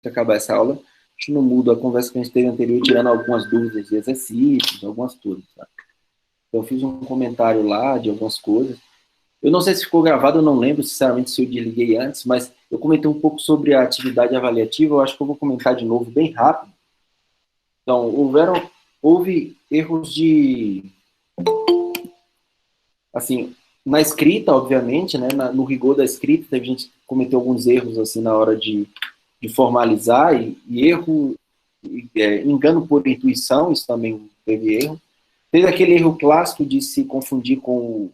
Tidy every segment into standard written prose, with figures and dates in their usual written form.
acabar essa aula, a gente não muda a conversa que a gente teve anterior, tirando algumas dúvidas de exercícios, algumas coisas, tá? Então, eu fiz um comentário lá de algumas coisas. Eu não sei se ficou gravado, eu não lembro, sinceramente, se eu desliguei antes, mas eu comentei um pouco sobre a atividade avaliativa, eu acho que eu vou comentar de novo bem rápido. Então, houve erros de, assim, na escrita, obviamente, né, no rigor da escrita, teve gente que cometeu alguns erros, assim, na hora de formalizar, e erro, engano por intuição, isso também teve erro. Teve aquele erro clássico de se confundir com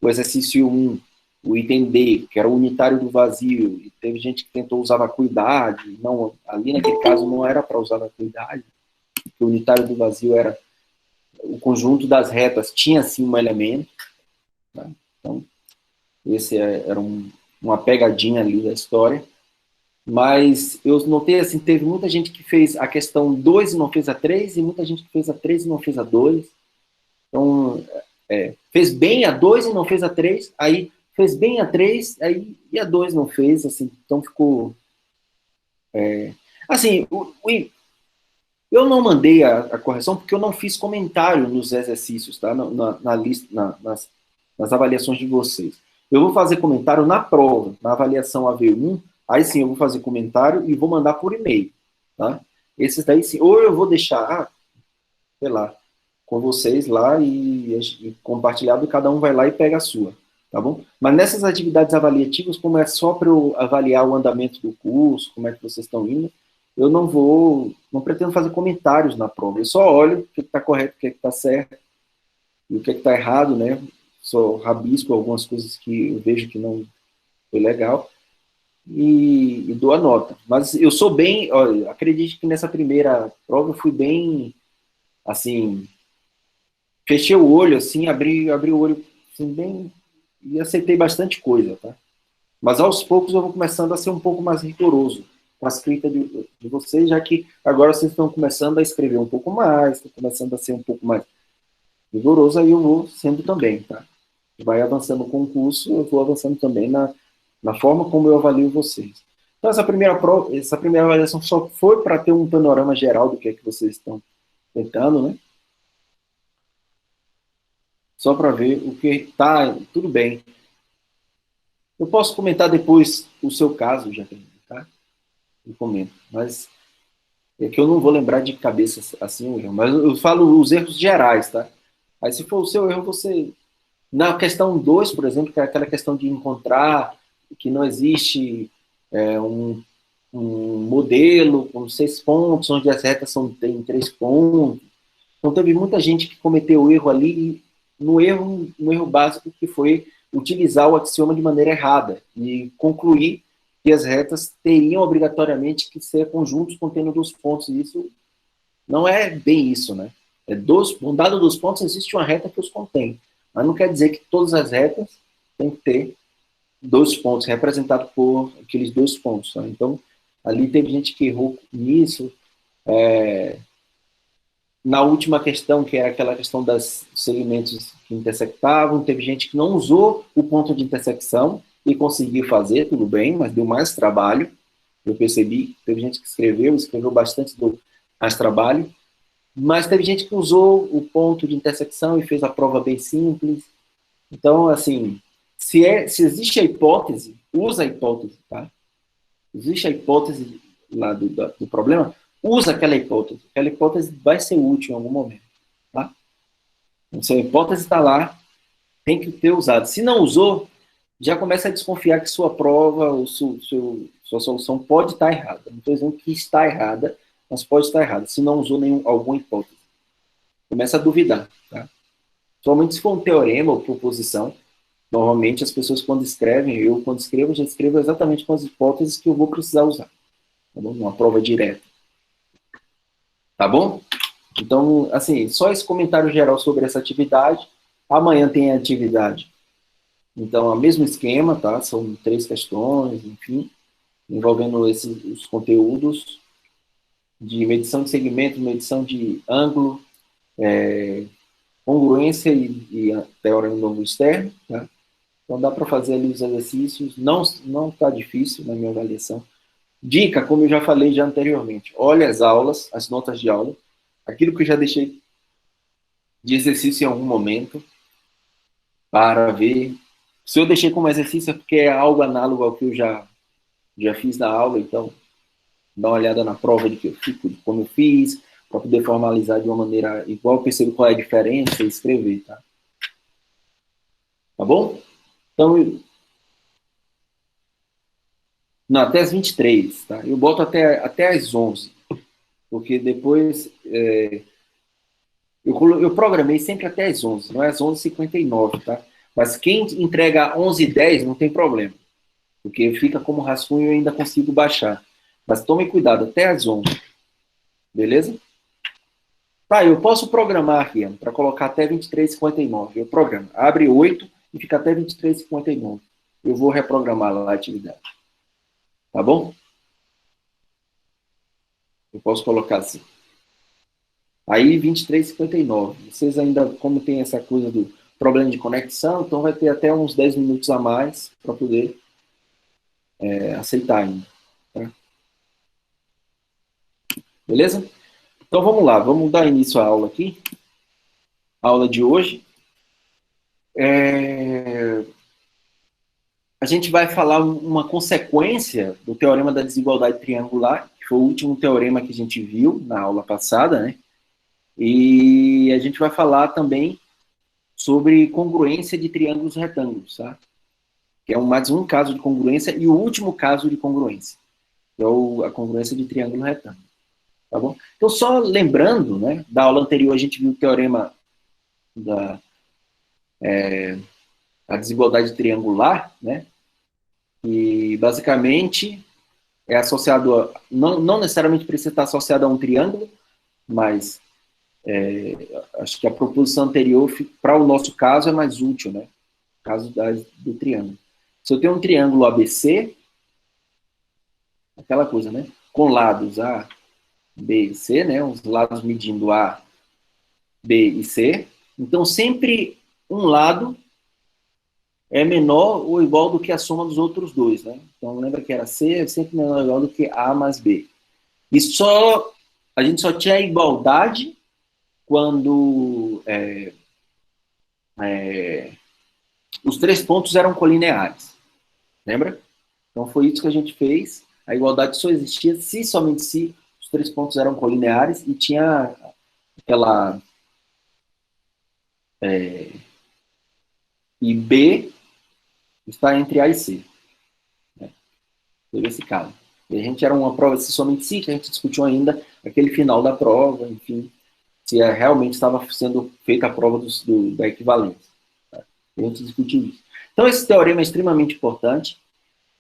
o exercício 1, o item D, que era o unitário do vazio, e teve gente que tentou usar vacuidade, não, ali naquele caso não era para usar vacuidade, porque o unitário do vazio era o conjunto das retas, tinha sim um elemento, tá? Então, esse era uma pegadinha ali da história, mas eu notei assim, teve muita gente que fez a questão 2 e não fez a 3, e muita gente que fez a 3 e não fez a 2, então, fez bem a 2 e não fez a 3, aí fez bem a 3, aí, e a 2 não fez, assim, então ficou... assim, eu não mandei a correção porque eu não fiz comentário nos exercícios, tá? Na lista, nas avaliações de vocês. Eu vou fazer comentário na prova, na avaliação AV1, aí sim eu vou fazer comentário e vou mandar por e-mail, tá? Esses daí sim, ou eu vou deixar, sei lá, com vocês lá e compartilhado, cada um vai lá e pega a sua, tá bom? Mas nessas atividades avaliativas, como é só para eu avaliar o andamento do curso, como é que vocês estão indo, eu não pretendo fazer comentários na prova, eu só olho o que está correto, o que está certo, e o que está errado, né? Só rabisco algumas coisas que eu vejo que não foi legal, e dou a nota. Mas eu sou bem, olha, acredite que nessa primeira prova eu fui bem, assim, fechei o olho, assim, abri o olho, assim, bem, e aceitei bastante coisa, tá? Mas aos poucos eu vou começando a ser um pouco mais rigoroso com a escrita de vocês, já que agora vocês estão começando a escrever um pouco mais, estão começando a ser um pouco mais rigoroso, aí eu vou sendo também, tá? Vai avançando com o curso, eu vou avançando também na forma como eu avalio vocês. Então, essa primeira avaliação só foi para ter um panorama geral do que é que vocês estão tentando, né? Só para ver o que está tudo bem. Eu posso comentar depois o seu caso, Jaqueline, tá? Eu comento, mas é que eu não vou lembrar de cabeça assim o erro, mas eu falo os erros gerais, tá? Aí se for o seu erro, você... Na questão 2, por exemplo, que é aquela questão de encontrar que não existe um modelo com 6 pontos, onde as retas têm 3 pontos. Então, teve muita gente que cometeu o erro ali, no erro básico, que foi utilizar o axioma de maneira errada e concluir que as retas teriam obrigatoriamente que ser conjuntos contendo 2 pontos. E isso não é bem isso, né? Um dado 2 pontos, existe uma reta que os contém. Mas não quer dizer que todas as retas têm que ter 2 pontos, representados por aqueles 2 pontos. Tá? Então, ali teve gente que errou nisso. Na última questão, que era aquela questão dos segmentos que intersectavam, teve gente que não usou o ponto de intersecção e conseguiu fazer, tudo bem, mas deu mais trabalho. Eu percebi, teve gente que escreveu bastante, deu mais trabalho, mas teve gente que usou o ponto de intersecção e fez a prova bem simples. Então, assim, se existe a hipótese, usa a hipótese, tá? Existe a hipótese lá do problema, usa aquela hipótese. Aquela hipótese vai ser útil em algum momento, tá? Então, se a hipótese está lá, tem que ter usado. Se não usou, já começa a desconfiar que sua prova, ou sua solução pode estar errada. Não estou dizendo que está errada, mas pode estar errada, se não usou alguma hipótese. Começa a duvidar, tá? Somente se for um teorema ou proposição, normalmente as pessoas quando escrevem, eu quando escrevo, já escrevo exatamente com as hipóteses que eu vou precisar usar, tá bom? Uma prova direta. Tá bom? Então, assim, só esse comentário geral sobre essa atividade. Amanhã tem a atividade. Então, é o mesmo esquema, tá? São 3 questões, enfim, envolvendo os conteúdos de medição de segmento, medição de ângulo, congruência e teorema do ângulo externo, tá? Então, dá para fazer ali os exercícios. Não está difícil na minha avaliação. Dica, como eu já falei já anteriormente, olhe as aulas, as notas de aula, aquilo que eu já deixei de exercício em algum momento, para ver. Se eu deixei como exercício é porque é algo análogo ao que eu já fiz na aula, então dá uma olhada na prova de que eu fico, de como eu fiz, para poder formalizar de uma maneira igual, perceber qual é a diferença e escrever, tá? Tá bom? Então, não, até as 23, tá? Eu boto até as 11, porque depois eu programei sempre até as 11, não é às 11h59, tá? Mas quem entrega 11h10 não tem problema, porque fica como rascunho e eu ainda consigo baixar. Mas tome cuidado, até as 11, beleza? Tá, eu posso programar aqui, para colocar até 23h59. Eu programo. Abre 8 e fica até 23h59. Eu vou reprogramar lá a atividade. Tá bom? Eu posso colocar assim. Aí 23h59. Vocês ainda, como tem essa coisa do problema de conexão, então vai ter até uns 10 minutos a mais para poder aceitar ainda. Tá? Beleza? Então vamos lá, vamos dar início à aula aqui. A aula de hoje. A gente vai falar uma consequência do teorema da desigualdade triangular, que foi o último teorema que a gente viu na aula passada, né? E a gente vai falar também sobre congruência de triângulos retângulos, tá? Que é mais um caso de congruência e o último caso de congruência, que é a congruência de triângulo retângulo, tá bom? Então, só lembrando, né, da aula anterior a gente viu o teorema da desigualdade triangular, né? E basicamente é associado a, não necessariamente precisa estar associado a um triângulo, mas acho que a proposição anterior, para o nosso caso, é mais útil, né? No caso do triângulo. Se eu tenho um triângulo ABC, aquela coisa, né? Com lados A, B e C, né? Os lados medindo A, B e C. Então, sempre um lado é menor ou igual do que a soma dos outros dois, né? Então, lembra que era C, é sempre menor ou igual do que A mais B. E a gente só tinha igualdade quando os três pontos eram colineares. Lembra? Então foi isso que a gente fez. A igualdade só existia se somente se os três pontos eram colineares e tinha aquela e B está entre A e C. Né? Teve esse caso. E a gente era uma prova se somente se, que a gente discutiu ainda aquele final da prova, enfim, se realmente estava sendo feita a prova da equivalência. Tá? A gente discutiu isso. Então esse teorema é extremamente importante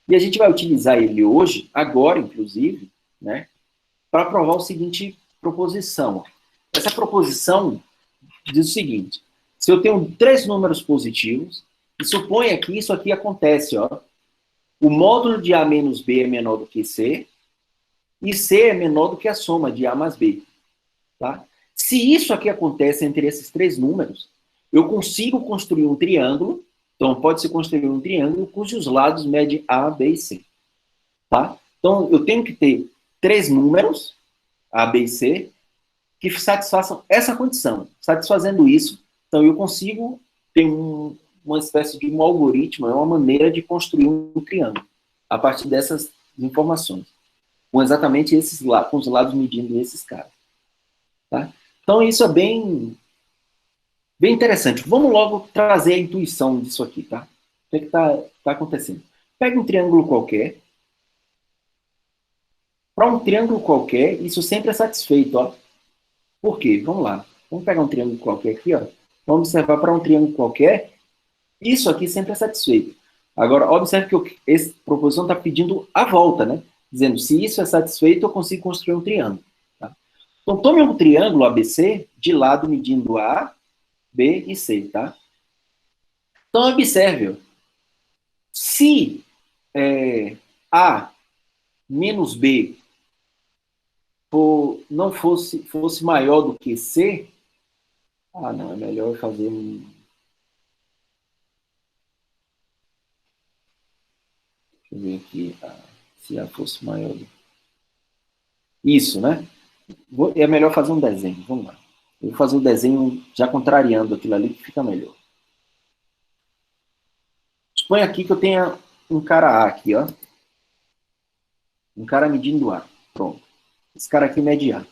e a gente vai utilizar ele hoje, agora inclusive, né, para provar o seguinte proposição. Essa proposição diz o seguinte: se eu tenho três números positivos, e suponha que isso aqui acontece, ó, o módulo de A menos B é menor do que C, e C é menor do que a soma de A mais B. Tá? Se isso aqui acontece entre esses três números, eu consigo construir um triângulo, então pode-se construir um triângulo cujos lados medem A, B e C. Tá? Então eu tenho que ter três números, A, B e C, que satisfaçam essa condição. Satisfazendo isso, então eu consigo ter uma espécie de um algoritmo, é uma maneira de construir um triângulo a partir dessas informações, com exatamente com os lados medindo esses caras. Tá? Então isso é bem interessante. Vamos logo trazer a intuição disso aqui, tá? O que é está acontecendo? Pega um triângulo qualquer. Para um triângulo qualquer, isso sempre é satisfeito, ó. Por quê? Vamos lá. Vamos pegar um triângulo qualquer aqui, ó. Vamos observar para um triângulo qualquer, isso aqui sempre é satisfeito. Agora, observe que essa proposição está pedindo a volta, né? Dizendo, se isso é satisfeito, eu consigo construir um triângulo. Tá? Então, tome um triângulo ABC, de lado medindo A, B e C, tá? Então, observe, ó, se A menos B não fosse maior do que C, não, é melhor fazer um... Deixa eu ver aqui. Se A fosse maior. Isso, né? É melhor fazer um desenho. Vamos lá. Eu vou fazer o desenho já contrariando aquilo ali, que fica melhor. Suponha aqui que eu tenha um cara A aqui, ó. Um cara medindo A. Pronto. Esse cara aqui mede A.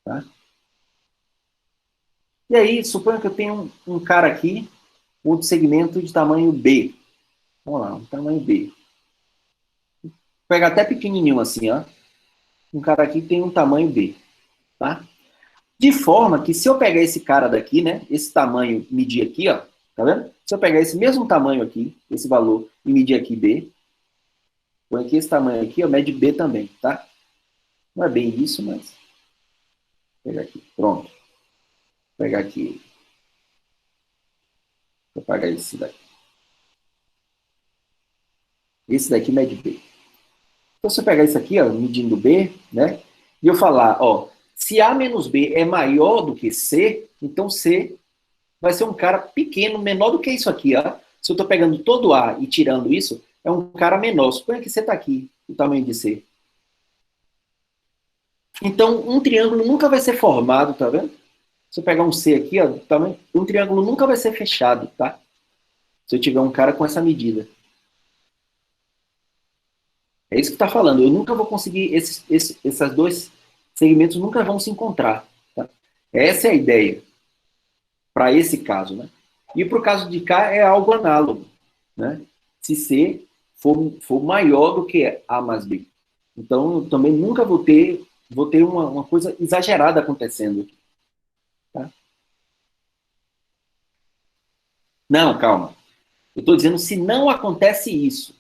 Tá? E aí, suponha que eu tenha um cara aqui, um segmento de tamanho B. Vamos lá, um tamanho B. Vou pegar até pequenininho assim, ó. Um cara aqui tem um tamanho B. Tá? De forma que se eu pegar esse cara daqui, né? Esse tamanho, medir aqui, ó. Tá vendo? Se eu pegar esse mesmo tamanho aqui, esse valor, e medir aqui B, põe aqui esse tamanho aqui, ó, mede B também, tá? Não é bem isso, mas... Vou pegar aqui, pronto. Vou pegar aqui. Vou apagar esse daqui. Esse daqui mede B. Então, se eu pegar isso aqui, ó, medindo B, né? E eu falar, ó, se A menos B é maior do que C, então C vai ser um cara pequeno, menor do que isso aqui, ó. Se eu estou pegando todo A e tirando isso, é um cara menor. Suponha que C está aqui, o tamanho de C. Então, um triângulo nunca vai ser formado, tá vendo? Se eu pegar um C aqui, ó, um triângulo nunca vai ser fechado, tá? Se eu tiver um cara com essa medida. É isso que está falando. Eu nunca vou conseguir, esses dois segmentos nunca vão se encontrar. Tá? Essa é a ideia para esse caso, né? E para o caso de cá é algo análogo, né? Se C for maior do que A mais B. Então, eu também nunca vou ter uma coisa exagerada acontecendo. Tá? Não, calma. Eu estou dizendo se não acontece isso.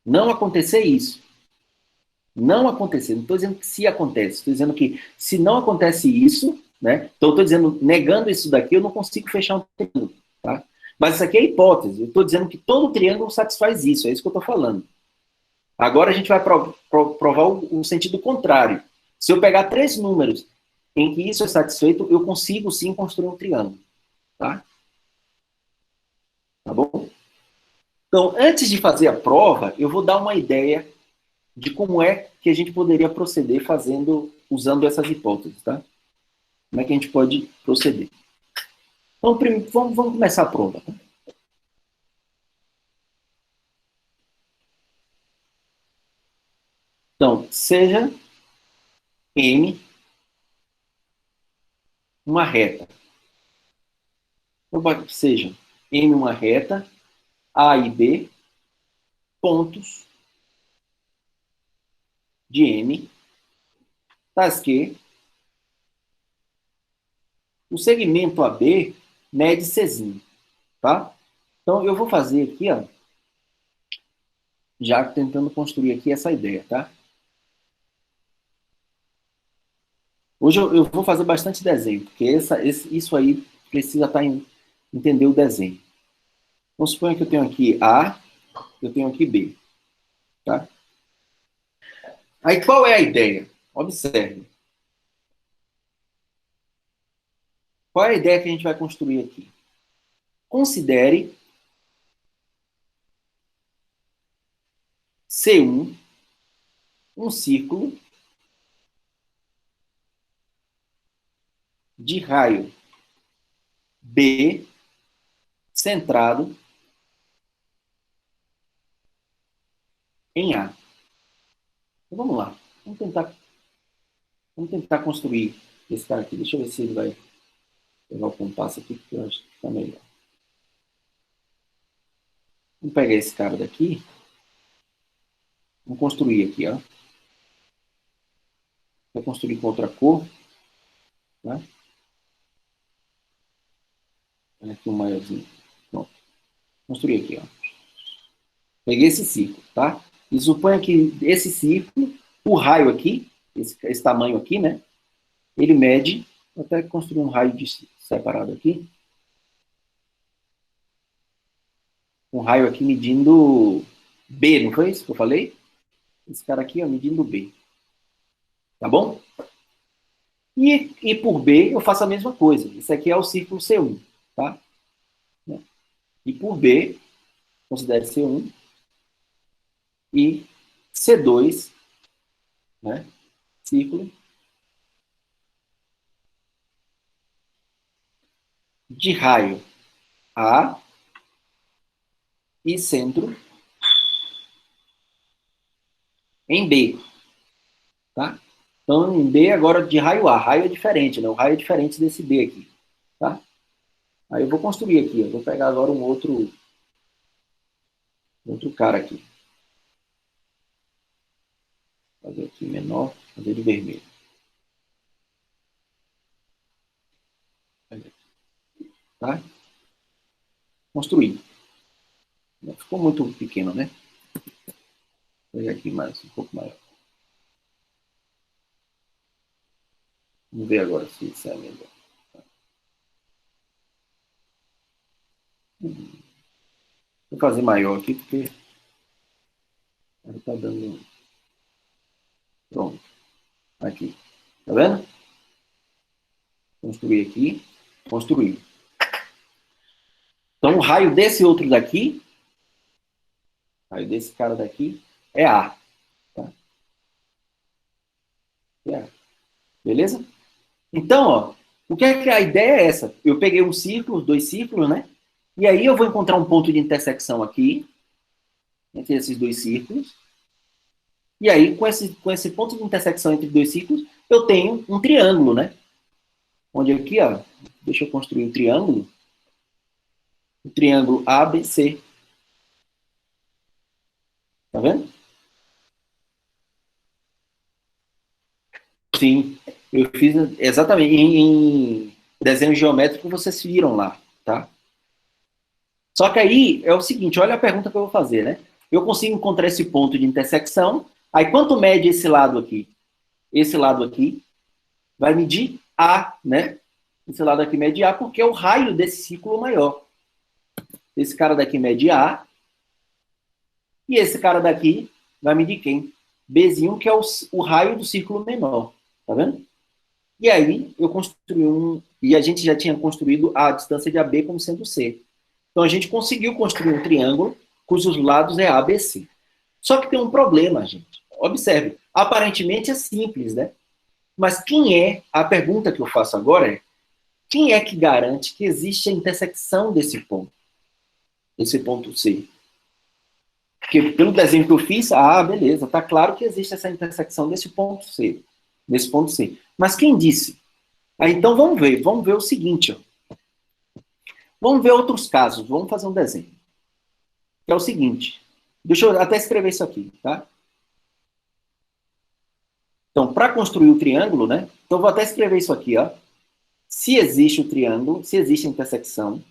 Não acontecer isso. Não acontecer. Não estou dizendo que se acontece. Estou dizendo que se não acontece isso, né? Então, estou dizendo, negando isso daqui, eu não consigo fechar um triângulo. Tá? Mas isso aqui é hipótese. Eu estou dizendo que todo triângulo satisfaz isso. É isso que eu estou falando. Agora a gente vai provar o sentido contrário. Se eu pegar 3 números em que isso é satisfeito, eu consigo sim construir um triângulo. Tá? Tá bom? Então, antes de fazer a prova, eu vou dar uma ideia de como é que a gente poderia proceder usando essas hipóteses, tá? Como é que a gente pode proceder? Então, vamos começar a prova. Tá? Então, seja M uma reta. Então, seja M uma reta, A e B, pontos de M, das que o segmento AB mede Czinho, tá? Então, eu vou fazer aqui, ó, já tentando construir aqui essa ideia, tá? Hoje eu vou fazer bastante desenho, porque isso aí precisa entender o desenho. Vamos supor que eu tenho aqui A, eu tenho aqui B, tá? Aí qual é a ideia? Observe. Qual é a ideia que a gente vai construir aqui? Considere C1 um círculo de raio B centrado em A. Então, vamos lá. Vamos tentar construir esse cara aqui. Deixa eu ver se ele vai pegar o compasso aqui, porque eu acho que fica melhor. Vamos pegar esse cara daqui. Vamos construir aqui, ó. Vou construir com outra cor. Né? Olha aqui um maiorzinho. Pronto. Construir aqui, ó. Peguei esse círculo, tá? E suponha que esse círculo, o raio aqui, esse tamanho aqui, né? Ele mede, vou até construir um raio separado aqui. Um raio aqui medindo B, não foi isso que eu falei? Esse cara aqui, ó, medindo B. Tá bom? E por B eu faço a mesma coisa. Esse aqui é o círculo C1, tá? E por B, considere C1, e C2, né? Círculo de raio A e centro em B, tá? Então, em B agora de raio A. Raio é diferente, né? O raio é diferente desse B aqui, tá? Aí eu vou construir aqui, eu vou pegar agora um outro cara aqui. Fazer aqui menor, fazer de vermelho. Tá? Construir. Ficou muito pequeno, né? Vou pegar aqui mais, um pouco maior. Vamos ver agora se isso é melhor. Vou fazer maior aqui, porque ele tá dando... Pronto. Aqui. Tá vendo? Construir aqui. Construir. Então, o raio desse outro daqui, o raio desse cara daqui, é A. Tá? É A. Beleza? Então, ó, o que é que a ideia é essa? Eu peguei um círculo, dois círculos, né? E aí eu vou encontrar um ponto de intersecção aqui, entre esses dois círculos. E aí, com esse ponto de intersecção entre dois círculos, eu tenho um triângulo, né? Onde aqui, ó, deixa eu construir um triângulo. O triângulo ABC. Tá vendo? Sim, eu fiz exatamente em desenho geométrico, vocês viram lá, tá? Só que aí é o seguinte, olha a pergunta que eu vou fazer, né? Eu consigo encontrar esse ponto de intersecção, aí quanto mede esse lado aqui? Esse lado aqui vai medir A, né? Esse lado aqui mede A, porque é o raio desse círculo maior. Esse cara daqui mede A, e esse cara daqui vai medir quem? Bzinho, que é o raio do círculo menor, tá vendo? E aí eu construí e a gente já tinha construído a distância de AB como sendo C. Então a gente conseguiu construir um triângulo cujos lados é ABC. Só que tem um problema, gente. Observe, aparentemente é simples, né? Mas a pergunta que eu faço agora é, quem é que garante que existe a intersecção desse ponto C? Porque pelo desenho que eu fiz, beleza, tá claro que existe essa intersecção desse ponto C, desse ponto C. Mas quem disse? Então vamos ver o seguinte, ó. Vamos ver outros casos, vamos fazer um desenho. Que é o seguinte, deixa eu até escrever isso aqui, tá? Então, para construir o triângulo, né? Então, vou até escrever isso aqui, ó. Se existe o triângulo, se existe a intersecção,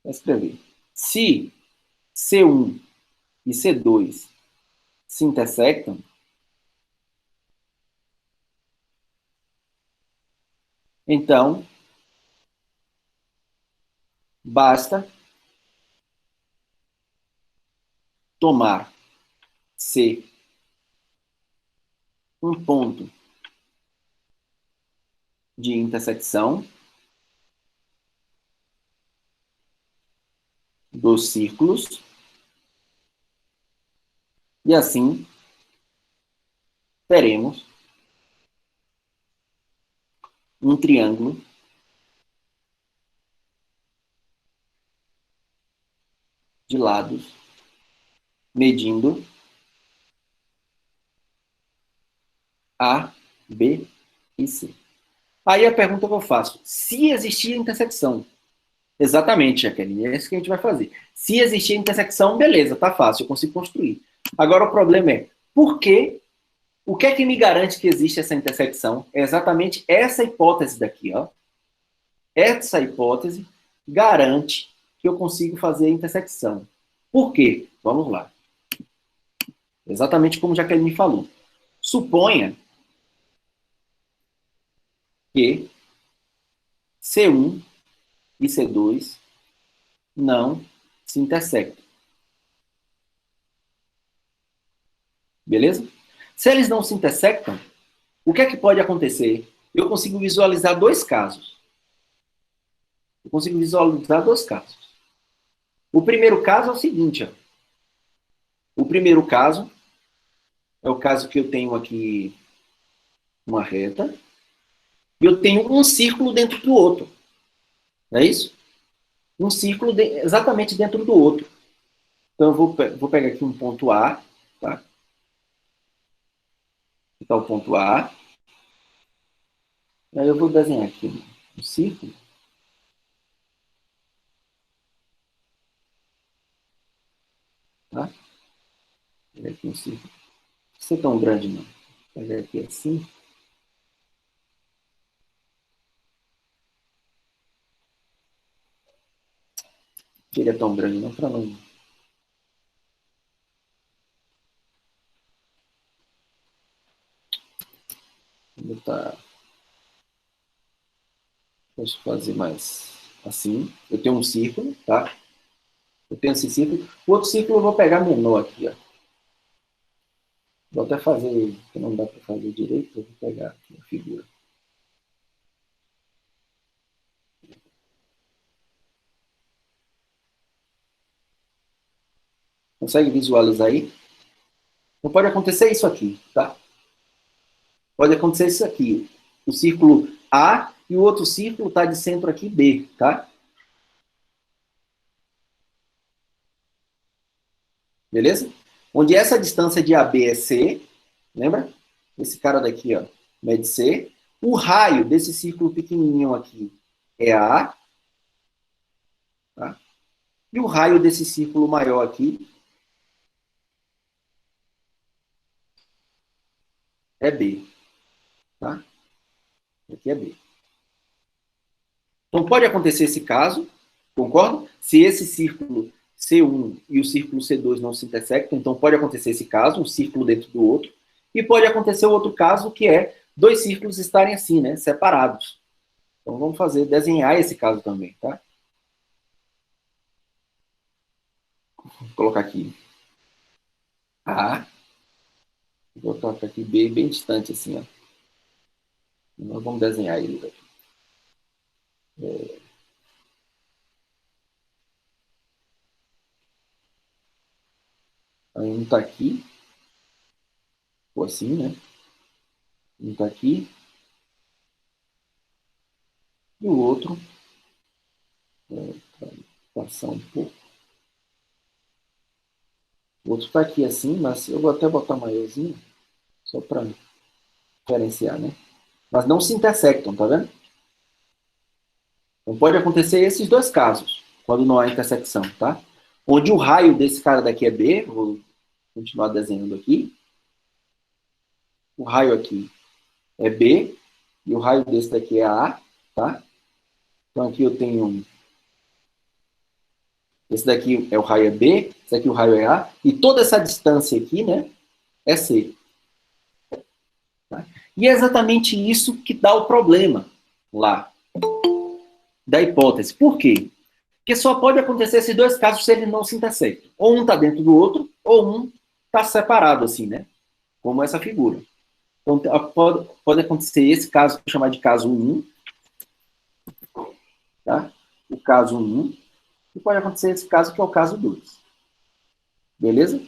vou escrever. Se C1 e C2 se intersectam, então, basta tomar C um ponto de intersecção dos círculos e assim teremos um triângulo de lados medindo A, B e C. Aí a pergunta que eu faço, se existir intersecção, exatamente, Jaqueline, é isso que a gente vai fazer. Se existir intersecção, beleza, tá fácil, eu consigo construir. Agora o problema é, por que, o que é que me garante que existe essa intersecção? É exatamente essa hipótese daqui, ó. Essa hipótese garante que eu consigo fazer a intersecção. Por quê? Vamos lá. Exatamente como Jaqueline falou. Suponha que C1 e C2 não se intersectam. Beleza? Se eles não se intersectam, o que é que pode acontecer? Eu consigo visualizar dois casos. Eu consigo visualizar dois casos. O primeiro caso é o seguinte, ó. O primeiro caso é o caso que eu tenho aqui uma reta e eu tenho um círculo dentro do outro. Não é isso? Um círculo exatamente dentro do outro. Então, eu vou pegar aqui um ponto A, tá? Aqui está o ponto A. Aí eu vou desenhar aqui um círculo. Tá? Vou pegar aqui um círculo. Não precisa ser tão grande, não. Vou pegar aqui assim. Ele é tão grande, não, para não. Vou botar. Posso fazer mais assim. Eu tenho um círculo, tá? Eu tenho esse círculo. O outro círculo eu vou pegar menor aqui, ó. Vou até fazer, que não dá para fazer direito, eu vou pegar aqui a figura. Consegue visualizar aí? Não pode acontecer isso aqui, tá? Pode acontecer isso aqui. O círculo A e o outro círculo está de centro aqui B, tá? Beleza? Onde essa distância de AB é C, lembra? Esse cara daqui, ó, mede C. O raio desse círculo pequenininho aqui é A, tá? E o raio desse círculo maior aqui é B, tá? Aqui é B. Então pode acontecer esse caso, concorda? Se esse círculo C1 e o círculo C2 não se intersectam, então pode acontecer esse caso, um círculo dentro do outro, e pode acontecer o outro caso, que é dois círculos estarem assim, né, separados. Então vamos desenhar esse caso também, tá? Vou colocar aqui A, vou colocar aqui B, bem distante assim, ó. Nós vamos desenhar ele aqui. Um está aqui, ou assim, né? Um está aqui, e o outro, para passar um pouco. O outro está aqui assim, mas eu vou até botar maiorzinho, só para diferenciar, né? Mas não se intersectam, tá vendo? Então pode acontecer esses dois casos, quando não há intersecção, tá? Onde o raio desse cara daqui é B, vou continuar desenhando aqui. O raio aqui é B, e o raio desse daqui é A, tá? Então aqui eu tenho. Esse daqui é o raio é B, esse daqui o raio é A, e toda essa distância aqui, né, é C. Tá? E é exatamente isso que dá o problema lá, da hipótese. Por quê? Porque só pode acontecer esses dois casos se eles não se intersectam. Ou um está dentro do outro, ou um está separado, assim, né? Como essa figura. Então, pode acontecer esse caso, que eu vou chamar de caso 1, tá? O caso 1. E pode acontecer esse caso, que é o caso 2. Beleza?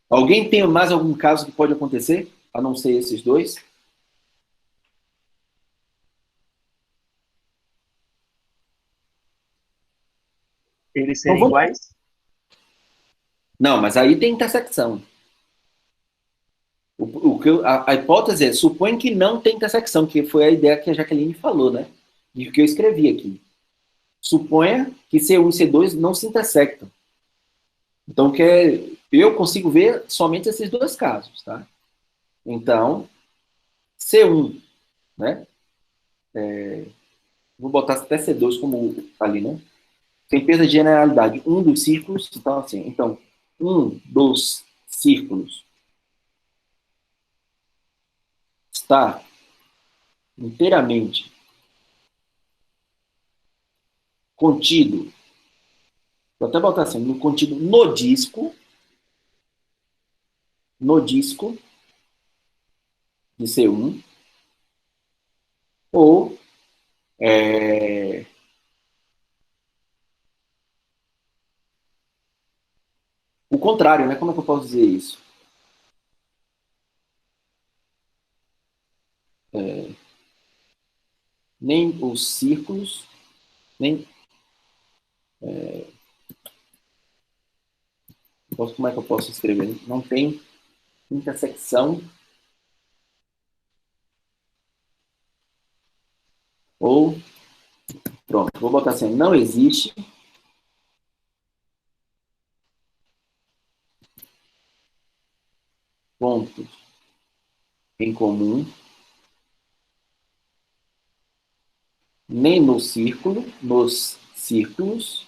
Alguém tem mais algum caso que pode acontecer, a não ser esses dois? Eles Então serem vamos. iguais? Não, mas aí tem intersecção. A hipótese é, supõe que não tem intersecção, que foi a ideia que a Jaqueline falou, né? E que eu escrevi aqui. Suponha que C1 e C2 não se intersectam. Então, eu consigo ver somente esses dois casos, tá? Então, C1, né? Vou botar até C2 como ali, né? Tem perda de generalidade. Um dos círculos, então assim, um dos círculos está inteiramente contido, vou até botar assim, contido no disco de C1, ou contrário, né? Como é que eu posso dizer isso? Nem os círculos, nem... Como é que eu posso escrever? Não tem intersecção ou... Pronto, vou botar assim, não existe pontos em comum nem no círculo, nos círculos,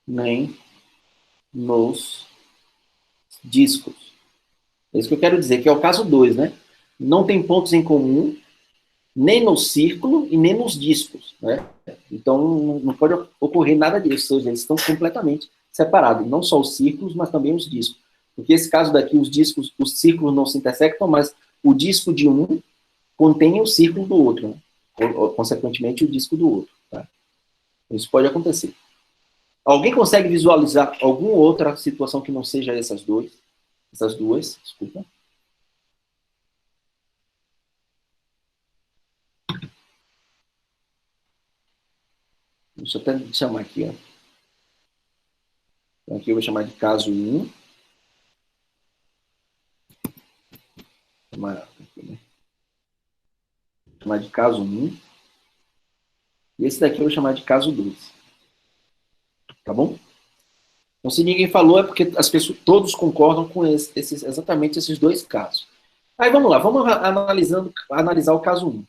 nem nos discos. É isso que eu quero dizer, que é o caso 2, né? Não tem pontos em comum nem no círculo e nem nos discos, né? Então, não pode ocorrer nada disso, ou seja, eles estão completamente separados, não só os círculos, mas também os discos. Porque esse caso daqui, os discos, os círculos não se intersectam, mas o disco de um contém o círculo do outro, né? Ou, consequentemente, o disco do outro. Tá? Isso pode acontecer. Alguém consegue visualizar alguma outra situação que não seja essas duas? Essas duas, desculpa. Deixa eu até chamar aqui, ó. Então, aqui eu vou chamar de caso 1. Chamar de caso 1. E esse daqui eu vou chamar de caso 2. Tá bom? Então, se ninguém falou, é porque as pessoas, todos concordam com exatamente esses dois casos. Aí vamos lá, vamos analisar o caso 1.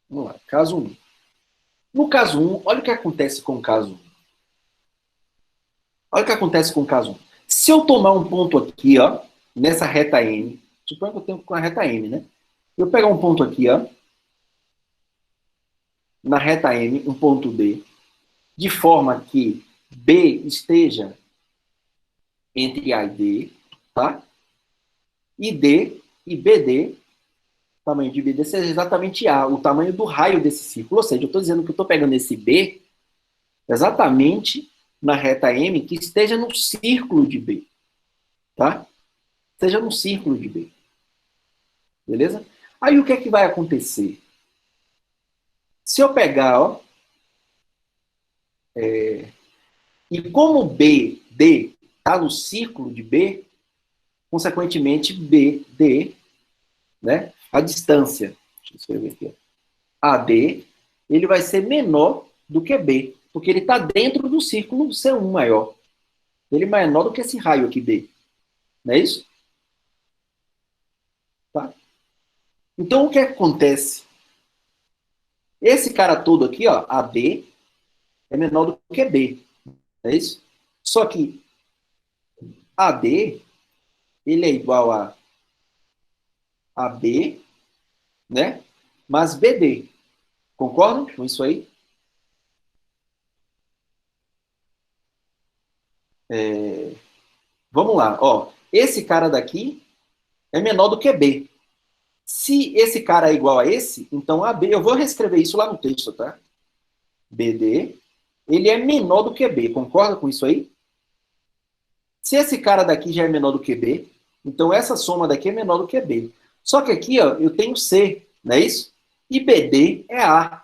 Vamos lá, caso 1. No caso 1, olha o que acontece com o caso 1. Olha o que acontece com o caso 1. Se eu tomar um ponto aqui, ó, nessa reta M, suponho que eu tenho com a reta M, né? Eu pegar um ponto aqui, ó, na reta M, um ponto B, de forma que B esteja entre A e D, tá? E D e BD, o tamanho de BD seja exatamente A, o tamanho do raio desse círculo. Ou seja, eu estou dizendo que eu estou pegando esse B exatamente na reta M que esteja no círculo de B, tá? Esteja no círculo de B. Beleza? Aí o que é que vai acontecer? Se eu pegar, ó, e como BD está no círculo de B, consequentemente BD, né, a distância, deixa eu escrever aqui, AD, ele vai ser menor do que B, porque ele está dentro do círculo C1 maior. Ele é menor do que esse raio aqui B. Não é isso? Tá? Então, o que acontece? Esse cara todo aqui, ó, AB, é menor do que B. Não é isso? Só que AD, ele é igual a AB, né? Mas BD. Concordam com isso aí? Vamos lá, ó. Esse cara daqui é menor do que B. Se esse cara é igual a esse, então AB, eu vou reescrever isso lá no texto, tá? BD, ele é menor do que B. Concorda com isso aí? Se esse cara daqui já é menor do que B, então essa soma daqui é menor do que B. Só que aqui, ó, eu tenho C, não é isso? E BD é A.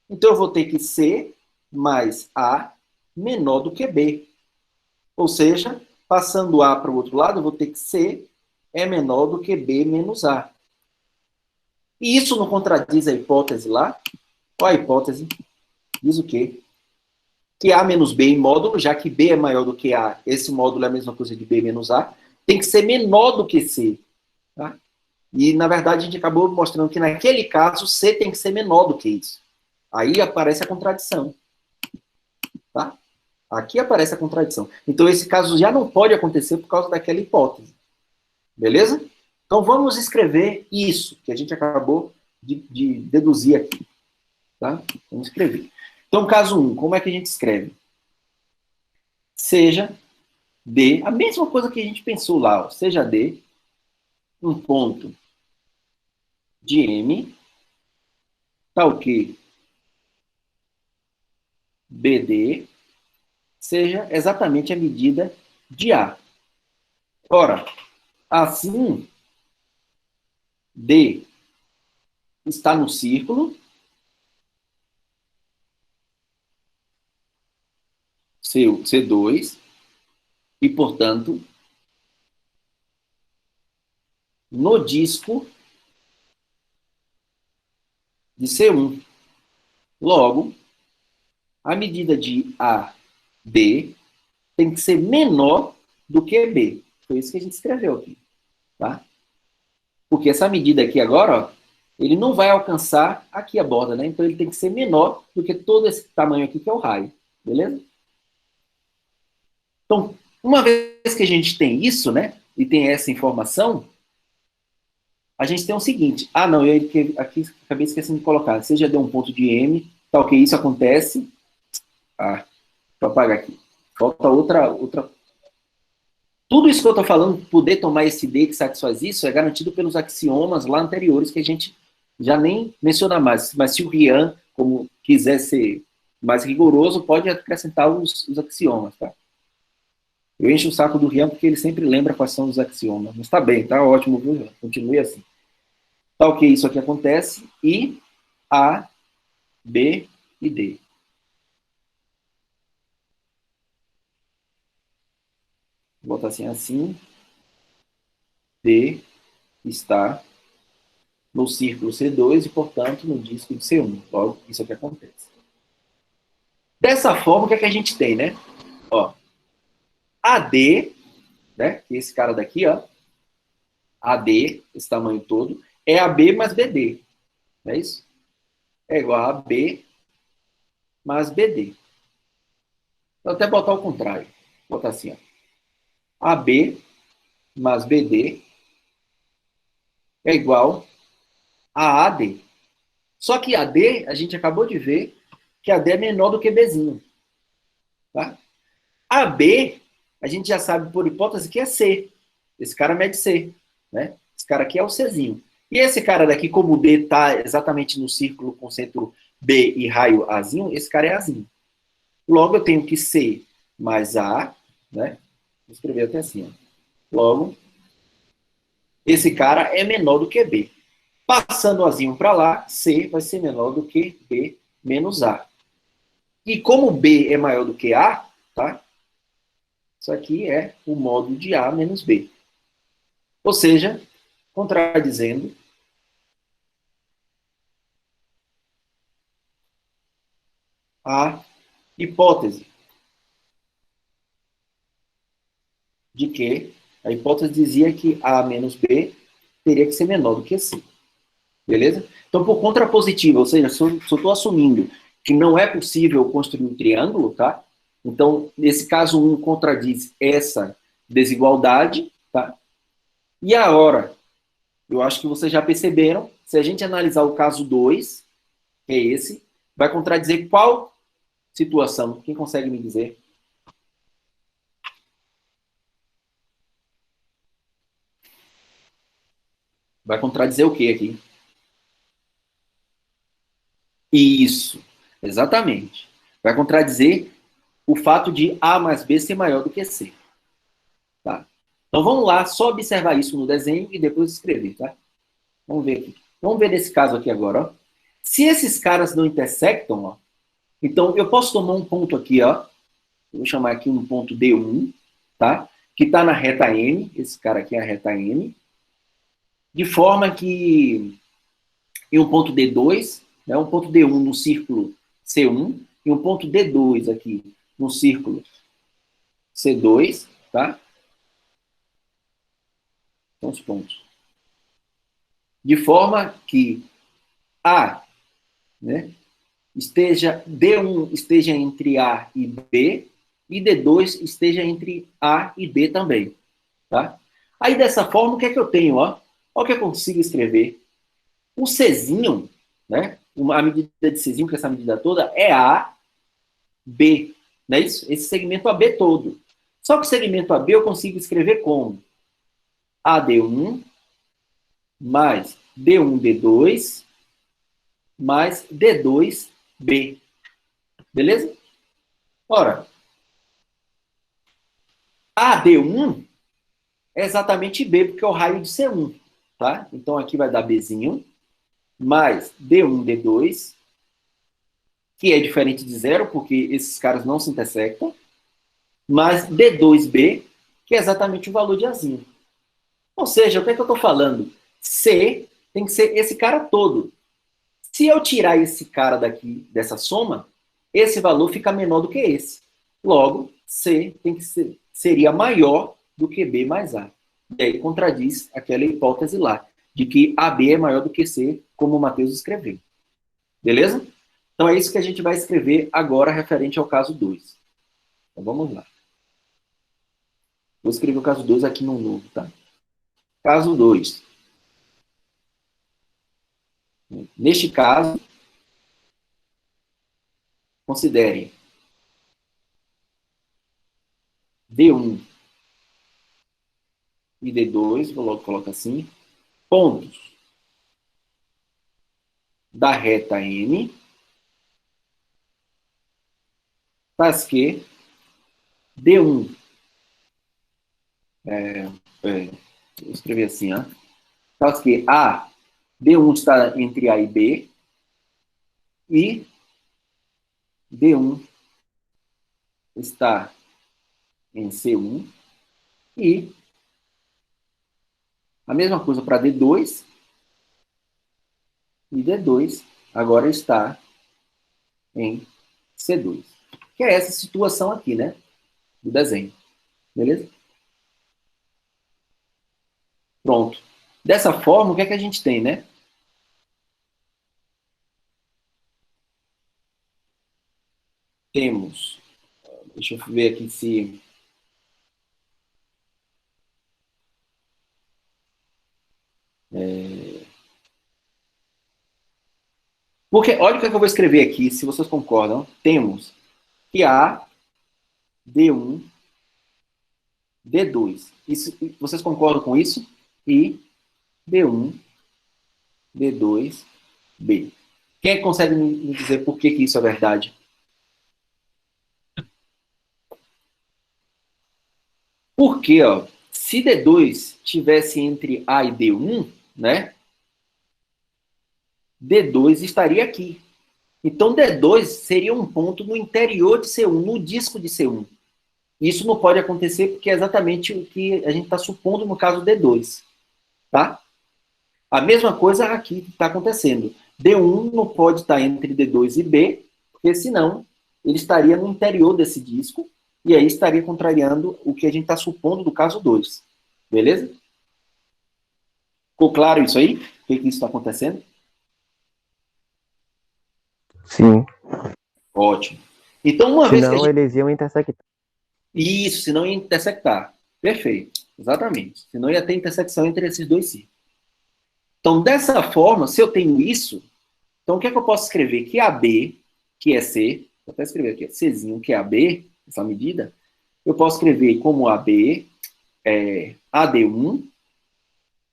Então eu vou ter que C mais A menor do que B. Ou seja, passando A para o outro lado, eu vou ter que C é menor do que B menos A. E isso não contradiz a hipótese lá? Qual a hipótese? Diz o quê? Que A menos B em módulo, já que B é maior do que A, esse módulo é a mesma coisa de B menos A, tem que ser menor do que C. Tá? E, na verdade, a gente acabou mostrando que, naquele caso, C tem que ser menor do que isso. Aí aparece a contradição. Tá? Aqui aparece a contradição. Então, esse caso já não pode acontecer por causa daquela hipótese. Beleza? Então, vamos escrever isso que a gente acabou de deduzir aqui. Tá? Vamos escrever. Então, caso 1, como é que a gente escreve? Seja D, a mesma coisa que a gente pensou lá, ó, seja D, um ponto de M, tal que BD seja exatamente a medida de A. Ora, assim, D está no círculo, C2, e, portanto, no disco de C1. Logo, a medida de AD tem que ser menor do que B. Foi isso que a gente escreveu aqui. Tá? Porque essa medida aqui agora, ó, ele não vai alcançar aqui a borda, né? Então ele tem que ser menor do que todo esse tamanho aqui, que é o raio. Beleza? Então, uma vez que a gente tem isso, né? E tem essa informação, a gente tem o seguinte. Ah, não, eu aqui acabei esquecendo de colocar. Você já deu um ponto de M, tá ok, isso acontece. Ah, deixa eu apagar aqui. Falta outra. Tudo isso que eu estou falando, poder tomar esse D que satisfaz isso, é garantido pelos axiomas lá anteriores, que a gente já nem menciona mais. Mas se o Rian, como quiser ser mais rigoroso, pode acrescentar os axiomas, tá? Eu encho o saco do Rian porque ele sempre lembra quais são os axiomas. Mas tá bem, tá ótimo, viu, Rian? Continue assim. Tá ok, isso aqui acontece. E A, B e D. Vou botar assim. D está no círculo C2 e, portanto, no disco de C1. Logo, isso aqui acontece. Dessa forma, o que é que a gente tem, né? Ó, AD, né? Que é esse cara daqui, ó. AD, esse tamanho todo, é AB mais BD. Não é isso? É igual a AB mais BD. Vou até botar ao contrário. Vou botar assim, ó. AB mais BD é igual a AD. Só que AD, a gente acabou de ver que AD é menor do que Bzinho. Tá? AB, a gente já sabe por hipótese que é C. Esse cara mede C. Né? Esse cara aqui é o Czinho. E esse cara daqui, como o D está exatamente no círculo com centro B e raio Azinho, esse cara é Azinho. Logo, eu tenho que C mais A, né? Vou escrever até assim, ó. Logo, esse cara é menor do que B. Passando o Azinho para lá, C vai ser menor do que B menos A. E como B é maior do que A, tá? Isso aqui é o módulo de A menos B. Ou seja, contradizendo a hipótese de que a hipótese dizia que A menos B teria que ser menor do que C. Beleza? Então, por contrapositiva, ou seja, se eu estou assumindo que não é possível construir um triângulo, tá? Então, nesse caso 1 contradiz essa desigualdade, tá? E a hora, eu acho que vocês já perceberam, se a gente analisar o caso 2, que é esse, vai contradizer qual situação? Quem consegue me dizer? Vai contradizer o que aqui? Isso, exatamente. Vai contradizer o fato de A mais B ser maior do que C. Tá? Então vamos lá, só observar isso no desenho e depois escrever, tá? Vamos ver aqui. Vamos ver nesse caso aqui agora, ó. Se esses caras não intersectam, ó, então eu posso tomar um ponto aqui, ó. Vou chamar aqui um ponto D1, tá? Que está na reta M, esse cara aqui é a reta M, de forma que em um ponto D2, né, um ponto D1 no círculo C1 e um ponto D2 aqui no círculo C2, tá? São os pontos. De forma que A, né, D1 esteja entre A e B, e D2 esteja entre A e B também. Tá? Aí, dessa forma, o que é que eu tenho? Ó? Olha o que eu consigo escrever. O Czinho, né, a medida de Czinho, que é essa medida toda, é A, B. Não é isso? Esse segmento AB todo. Só que o segmento AB eu consigo escrever como AD1 mais D1D2 mais D2B. Beleza? Ora, AD1 é exatamente B, porque é o raio de C1, tá? Então aqui vai dar Bzinho, mais D1, D2, que é diferente de zero, porque esses caras não se intersectam, mais D2B, que é exatamente o valor de Azinho. Ou seja, o que é que eu estou falando? C tem que ser esse cara todo. Se eu tirar esse cara daqui, dessa soma, esse valor fica menor do que esse. Logo, C tem que ser, seria maior do que B mais A. E aí contradiz aquela hipótese lá, de que AB é maior do que C, como o Matheus escreveu. Beleza? Então é isso que a gente vai escrever agora referente ao caso 2. Então vamos lá. Vou escrever o caso 2 aqui no novo, tá? Caso 2. Neste caso, considere D1 e D2, vou logo colocar assim, pontos da reta N, tais que D1, vou escrever assim, ó, tais que A, D1 está entre A e B, e D1 está em C1, e a mesma coisa para D2, e D2 agora está em C2. Que é essa situação aqui, né? Do desenho. Beleza? Pronto. Dessa forma, o que é que a gente tem, né? Temos, deixa eu ver aqui se... Porque, olha o que é que eu vou escrever aqui, se vocês concordam. Temos que A, D1, D2. Isso, vocês concordam com isso? E D1, D2, B. Quem é que consegue me dizer por que isso é verdade? Porque, ó, se D2 tivesse entre A e D1, né? D2 estaria aqui. Então, D2 seria um ponto no interior de C1, no disco de C1. Isso não pode acontecer porque é exatamente o que a gente está supondo no caso D2. Tá? A mesma coisa aqui está acontecendo. D1 não pode estar entre D2 e B, porque senão ele estaria no interior desse disco e aí estaria contrariando o que a gente está supondo do caso 2. Beleza? Ficou claro isso aí? O que isso está acontecendo? Sim. Ótimo. Então, uma vez que a Senão gente... eles iam intersectar. Isso, senão ia intersectar. Perfeito. Exatamente. Senão ia ter intersecção entre esses dois círculos. Então, dessa forma, se eu tenho isso, então o que é que eu posso escrever? Que AB, que é C, vou até escrever aqui, Czinho, que é AB, essa medida, eu posso escrever como AB, AD1,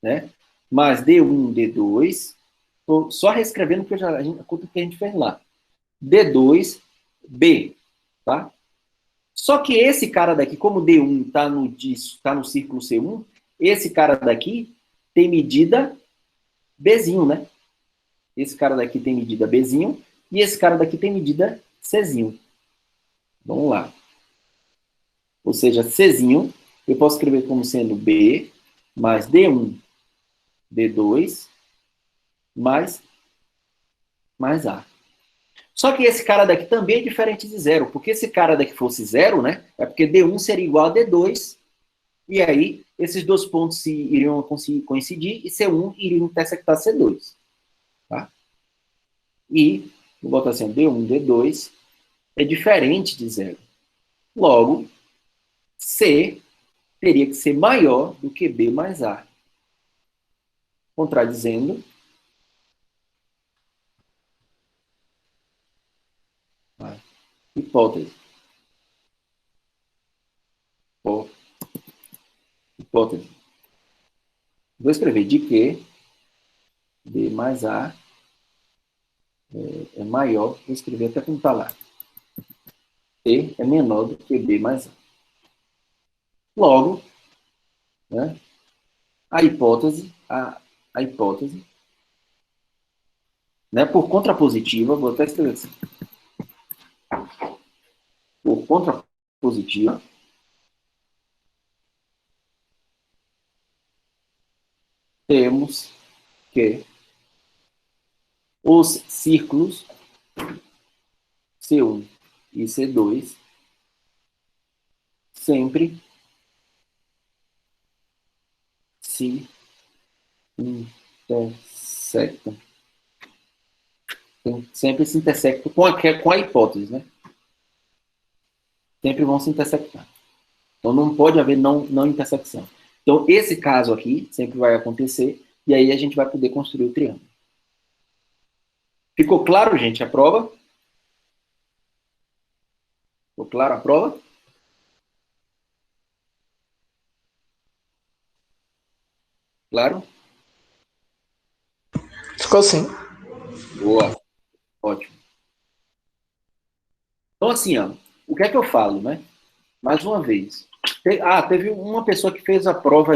né? Mais D1, D2, estou só reescrevendo a conta que a gente fez lá. D2, B, tá? Só que esse cara daqui, como D1 está no círculo C1, esse cara daqui tem medida Bzinho, né? Esse cara daqui tem medida Bzinho e esse cara daqui tem medida Czinho. Vamos lá. Ou seja, Czinho, eu posso escrever como sendo B mais D1, D2 mais A. Só que esse cara daqui também é diferente de zero, porque se esse cara daqui fosse zero, né? É porque D1 seria igual a D2, e aí esses dois pontos iriam coincidir e C1 iria intersectar C2. Tá? E, vou botar assim, D1, D2 é diferente de zero. Logo, C teria que ser maior do que B mais A. Contradizendo a hipótese. Hipótese. Vou escrever de que B mais A é maior, vou escrever até como está lá. C é menor do que B mais A. Logo, né, a hipótese, né, por contrapositiva, vou até escrever assim, por contrapositiva, temos que os círculos C1 e C2 sempre se intersectam. Sempre se intersectam com a hipótese, né? Sempre vão se intersectar. Então, não pode haver não intersecção. Então, esse caso aqui sempre vai acontecer, e aí a gente vai poder construir o triângulo. Ficou claro, gente, a prova? Ficou claro a prova? Claro? Ficou sim. Boa. Ótimo. Então, assim, ó, o que é que eu falo, né? Mais uma vez. Teve uma pessoa que fez a prova,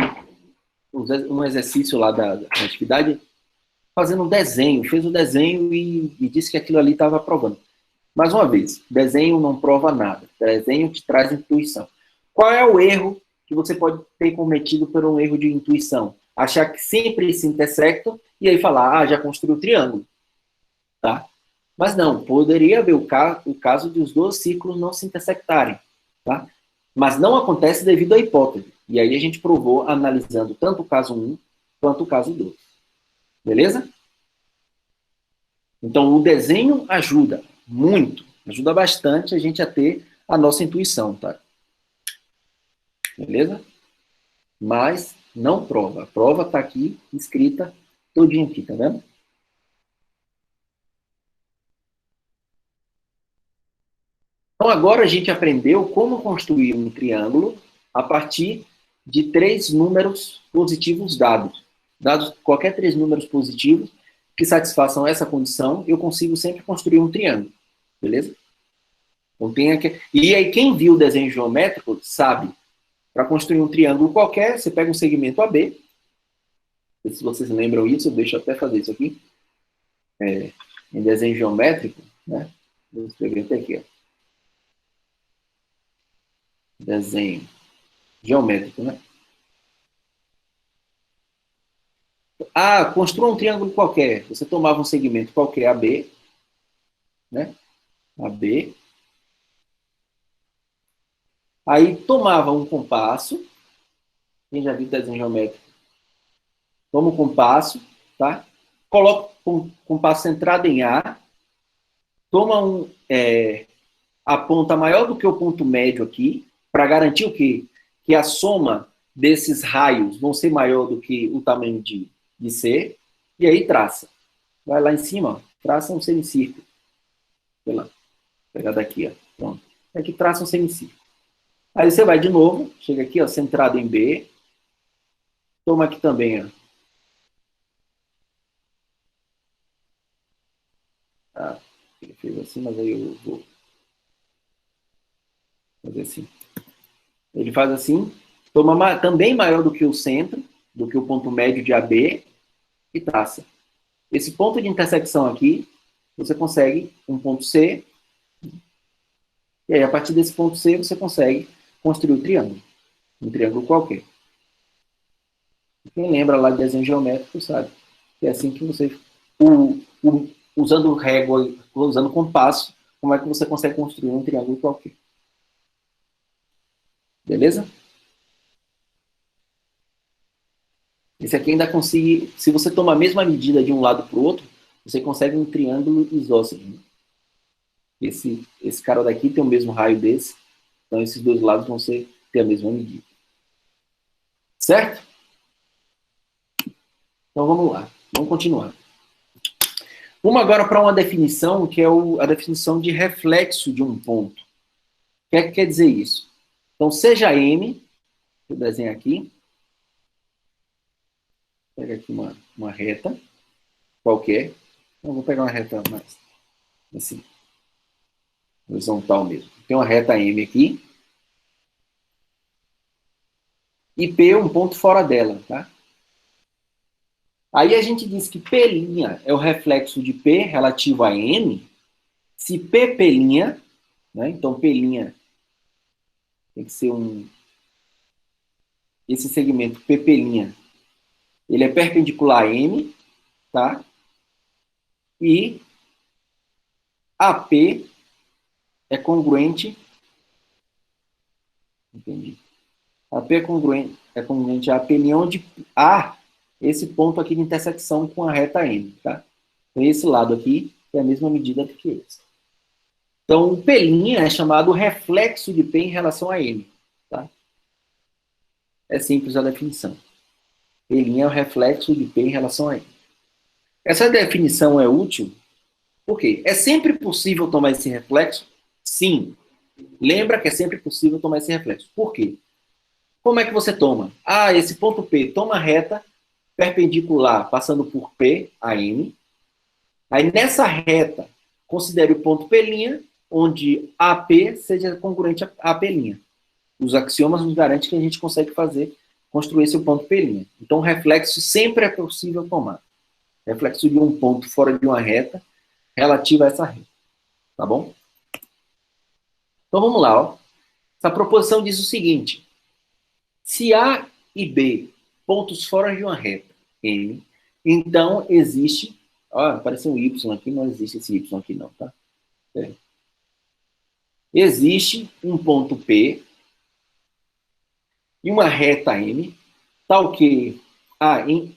um exercício lá da atividade, fazendo um desenho, fez o desenho e disse que aquilo ali estava provando. Mais uma vez, desenho não prova nada. Desenho te traz intuição. Qual é o erro que você pode ter cometido por um erro de intuição? Achar que sempre se intersectam e aí falar, já construiu o triângulo. Tá? Mas não, poderia haver o caso de os dois círculos não se intersectarem. Tá? Mas não acontece devido à hipótese. E aí a gente provou analisando tanto o caso 1 quanto o caso 2. Beleza? Então, o desenho ajuda muito, ajuda bastante a gente a ter a nossa intuição, tá? Beleza? Mas não prova. A prova está aqui, escrita todinha aqui, tá vendo? Então, agora a gente aprendeu como construir um triângulo a partir de 3 números positivos dados. Dados qualquer 3 números positivos que satisfaçam essa condição, eu consigo sempre construir um triângulo. Beleza? Então, e aí, quem viu o desenho geométrico sabe, para construir um triângulo qualquer, você pega um segmento AB. Se vocês lembram isso, eu deixo até fazer isso aqui. Em desenho geométrico, né? Vou escrever até aqui, ó. Desenho geométrico, né? Construa um triângulo qualquer. Você tomava um segmento qualquer, AB, né? AB. Aí tomava um compasso. Quem já viu desenho geométrico? Toma um compasso, tá? Coloca um compasso centrado em A. Toma a ponta maior do que o ponto médio aqui, para garantir o quê? Que a soma desses raios vão ser maior do que o tamanho de C, e aí traça. Vai lá em cima, ó, traça um semicírculo. Sei lá, vou pegar daqui, ó. Pronto. Aqui traça um semicírculo. Aí você vai de novo, chega aqui, ó, centrado em B. Toma aqui também, ó. Ele fez assim, mas aí eu vou fazer assim. Ele faz assim, toma também maior do que o centro, do que o ponto médio de AB, e traça. Esse ponto de intersecção aqui, você consegue um ponto C, e aí a partir desse ponto C você consegue construir um triângulo qualquer. Quem lembra lá de desenho geométrico sabe que é assim que você, usando régua, usando compasso, como é que você consegue construir um triângulo qualquer. Beleza? Esse aqui ainda consegue, se você toma a mesma medida de um lado para o outro, você consegue um triângulo isósceles. Esse cara daqui tem o mesmo raio desse, então esses dois lados vão ter a mesma medida. Certo? Então vamos lá, vamos continuar. Vamos agora para uma definição, que é a definição de reflexo de um ponto. O que é que quer dizer isso? Então, seja M, eu desenho aqui, pega aqui uma reta qualquer, eu vou pegar uma reta mais assim, horizontal mesmo. Tem uma reta M aqui, e P um ponto fora dela, tá? Aí a gente diz que P' é o reflexo de P relativo a M, se P', né? Então P' tem que ser esse segmento P', ele é perpendicular a M, tá? E AP é congruente, entendi. AP é congruente a AP, onde há esse ponto aqui de intersecção com a reta M, tá? Então, esse lado aqui é a mesma medida do que esse. Então, o P' é chamado reflexo de P em relação a M, tá? É simples a definição. P' é o reflexo de P em relação a M. Essa definição é útil porque é sempre possível tomar esse reflexo? Sim. Lembra que é sempre possível tomar esse reflexo. Por quê? Como é que você toma? Ah, esse ponto P toma reta perpendicular, passando por P a M. Aí nessa reta, considere o ponto P', onde AP seja congruente a AP'. Os axiomas nos garantem que a gente consegue construir esse ponto P'. Então o reflexo sempre é possível tomar. Reflexo de um ponto fora de uma reta relativa a essa reta. Tá bom? Então vamos lá. Ó. Essa proposição diz o seguinte. Se A e B, pontos fora de uma reta, M, então existe... Ó, apareceu um Y aqui, não existe esse Y aqui não, tá? Existe um ponto P e uma reta M, tal que A em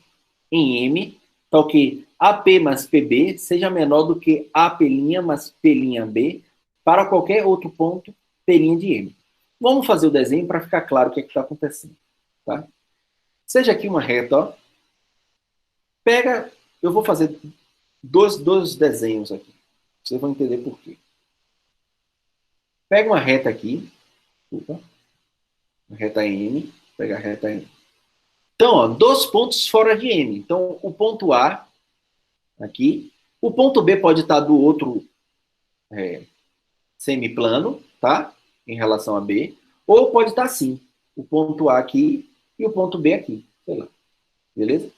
M, tal que AP mais PB seja menor do que AP' mais P'B para qualquer outro ponto P' de M. Vamos fazer o desenho para ficar claro o que está acontecendo. Tá? Seja aqui uma reta, ó. Pega, eu vou fazer dois desenhos aqui. Vocês vão entender por quê. Pega uma reta aqui, uma reta M, pega a reta M. Então, ó, 2 pontos fora de M. Então, o ponto A, aqui, o ponto B pode estar do outro semiplano, tá? Em relação a B, ou pode estar assim, o ponto A aqui e o ponto B aqui, sei lá, beleza?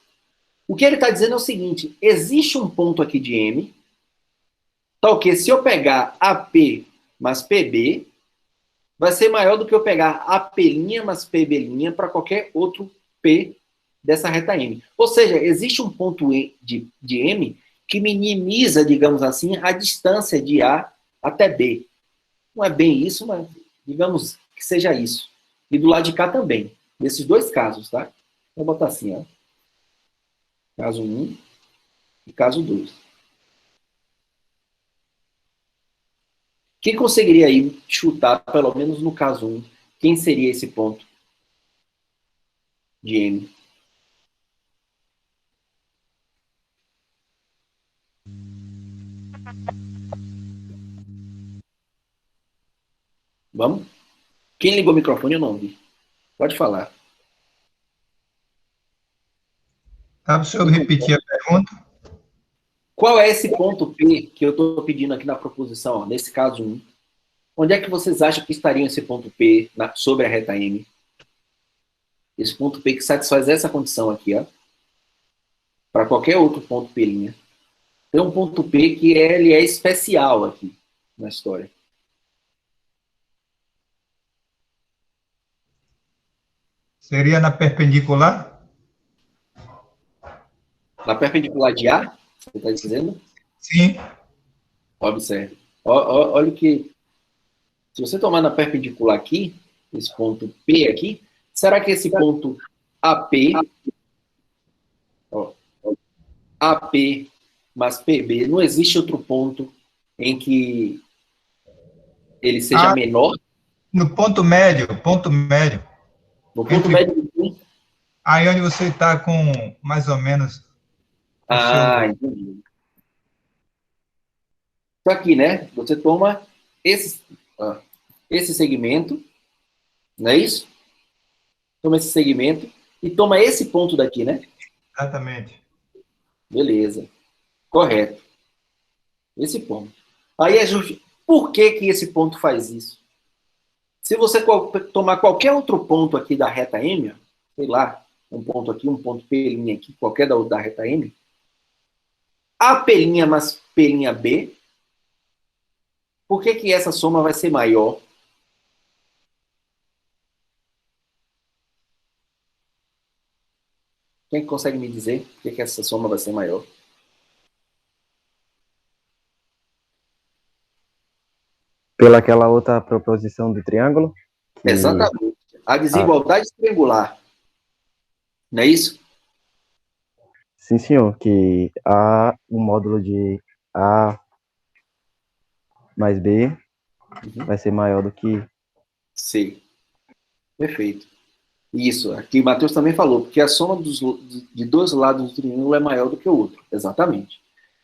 O que ele está dizendo é o seguinte, existe um ponto aqui de M, tal que se eu pegar AP mais PB, vai ser maior do que eu pegar AP' mais PB' para qualquer outro P dessa reta M. Ou seja, existe um ponto de M que minimiza, digamos assim, a distância de A até B. Não é bem isso, mas digamos que seja isso. E do lado de cá também. Nesses dois casos, tá? Vou botar assim, ó. Caso 1 e caso 2. Quem conseguiria aí chutar, pelo menos no caso 1, quem seria esse ponto de M? Vamos? Quem ligou o microfone eu não ouvi. Pode falar. Dá para o senhor repetir a pergunta? Qual é esse ponto P que eu estou pedindo aqui na proposição, ó, nesse caso 1? Onde é que vocês acham que estaria esse ponto P sobre a reta M? Esse ponto P que satisfaz essa condição aqui, ó. Para qualquer outro ponto P'. Tem um ponto P que ele é especial aqui na história. Seria na perpendicular? Na perpendicular de A, você está dizendo? Sim. Observe. Olha que... Se você tomar na perpendicular aqui, esse ponto P aqui, será que esse ponto AP, ó, AP mais PB, não existe outro ponto em que ele seja menor? No ponto médio, ponto médio. No ponto médio do P? Aí onde você está com mais ou menos entendi. Isso aqui, né? Você toma esse segmento, não é isso? Toma esse segmento e toma esse ponto daqui, né? Exatamente. Beleza. Correto. Esse ponto. Aí é justo. Por que esse ponto faz isso? Se você tomar qualquer outro ponto aqui da reta M, sei lá, um ponto aqui, um ponto P' aqui, qualquer da reta M, A' mais P'B, por que que essa soma vai ser maior? Quem consegue me dizer por que que essa soma vai ser maior? Pela aquela outra proposição do triângulo, que Exatamente. A desigualdade triangular. Não é isso? sim, senhor, que o módulo de A mais B vai ser maior do que... C. Perfeito. Isso. Aqui o Matheus também falou, porque a soma de dois lados do triângulo é maior do que o outro. Exatamente.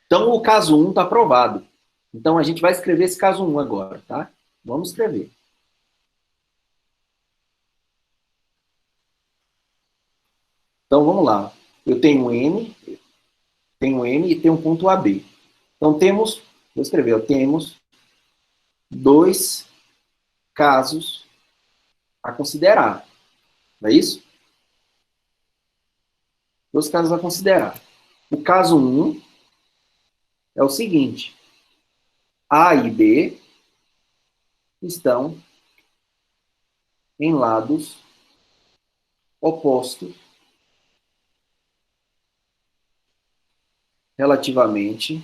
Então, o caso 1 está aprovado. Então, a gente vai escrever esse caso 1 agora, tá? Vamos escrever. Então, vamos lá. Eu tenho M e tenho um ponto AB. Então, temos, vou escrever, temos dois casos a considerar. Não é isso? Dois casos a considerar. O caso 1 é o seguinte. A e B estão em lados opostos relativamente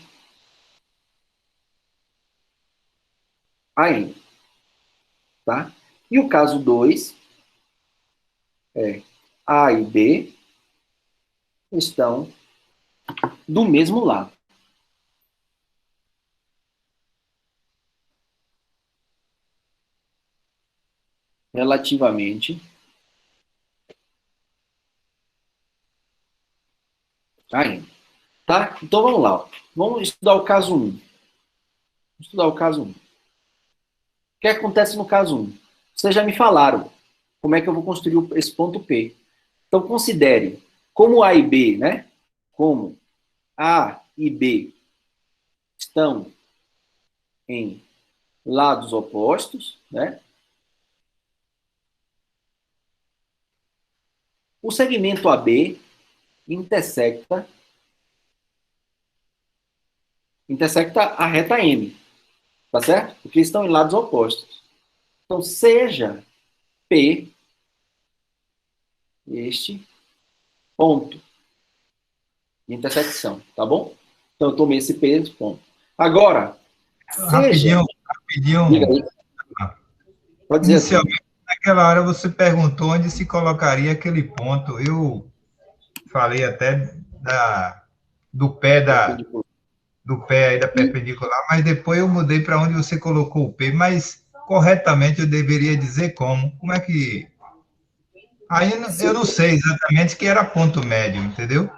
a N. Tá? E o caso 2 é A e B estão do mesmo lado. Relativamente a N. Tá? Então vamos lá. Vamos estudar o caso 1. Vamos estudar o caso 1. O que acontece no caso 1? Vocês já me falaram como é que eu vou construir esse ponto P. Então considere como A e B, né? Como A e B estão em lados opostos, né? O segmento AB intersecta a reta M, tá certo? Porque estão em lados opostos. Então, seja P este ponto de intersecção, tá bom? Então, eu tomei esse P esse ponto. Agora, seja... Rapidinho. Diga aí. Pode dizer assim. Inicialmente, naquela hora você perguntou onde se colocaria aquele ponto. Eu falei até do pé do pé aí da perpendicular, mas depois eu mudei para onde você colocou o P, mas corretamente eu deveria dizer como. Como é que... Aí eu não sei exatamente que era ponto médio, entendeu?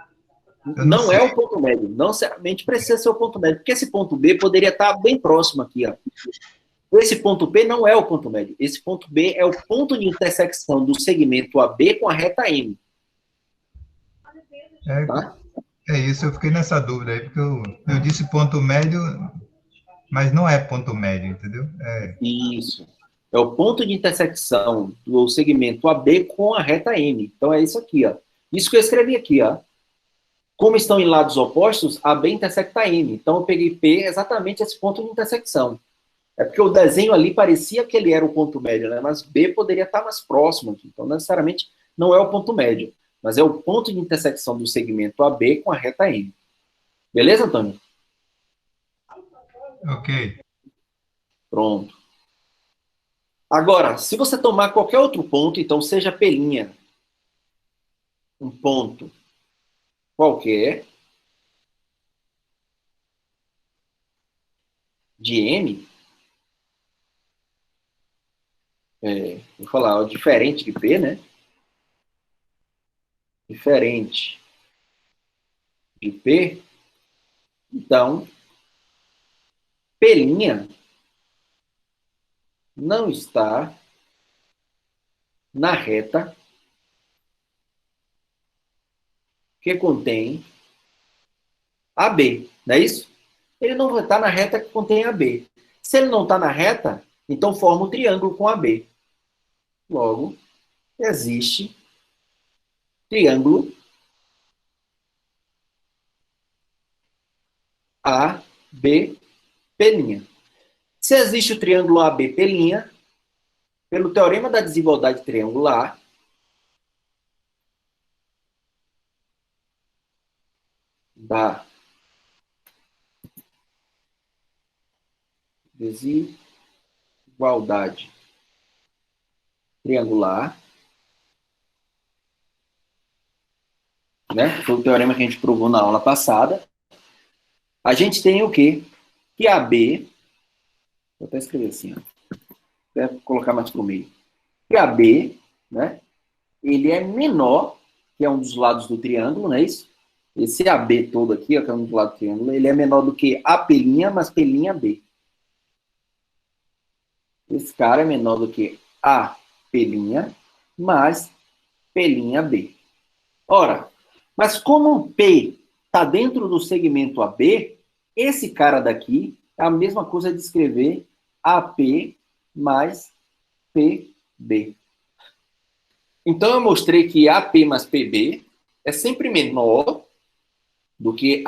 Eu não Não é sei. o ponto médio. Não necessariamente precisa ser o ponto médio, porque esse ponto B poderia estar bem próximo aqui, ó. Esse ponto P não é o ponto médio. Esse ponto B é o ponto de intersecção do segmento AB com a reta M. Tá? É isso, eu fiquei nessa dúvida aí, porque eu disse ponto médio, mas não é ponto médio, entendeu? Isso. É o ponto de intersecção do segmento AB com a reta M. Então é isso aqui, ó. Isso que eu escrevi aqui, ó. Como estão em lados opostos, AB intersecta M. Então eu peguei P exatamente esse ponto de intersecção. É porque o desenho ali parecia que ele era o ponto médio, né? Mas B poderia estar mais próximo aqui. Então, necessariamente, não é o ponto médio, mas é o ponto de intersecção do segmento AB com a reta M. Beleza, Antônio? Ok. Pronto. Agora, se você tomar qualquer outro ponto, então seja P', um ponto qualquer de M, vou falar, ó, diferente de P, né? Diferente de P, então, P' não está na reta que contém AB, não é isso? Ele não vai estar na reta que contém AB. Se ele não está na reta, então forma um triângulo com AB. Logo, existe triângulo ABP'. Se existe o triângulo ABP', pelo teorema da desigualdade triangular, da desigualdade triangular, né? Foi o teorema que a gente provou na aula passada. A gente tem o quê? Que AB, vou até escrever assim, ó. Vou colocar mais para o meio. Que AB, né? Ele é menor, que é um dos lados do triângulo, não é isso? Esse AB todo aqui, ó, que é um dos lados do triângulo, ele é menor do que AP', mas P'. Esse cara é menor do que AP', mais P'. Ora, mas como P está dentro do segmento AB, esse cara daqui é a mesma coisa de escrever AP mais PB. Então, eu mostrei que AP mais PB é sempre menor do que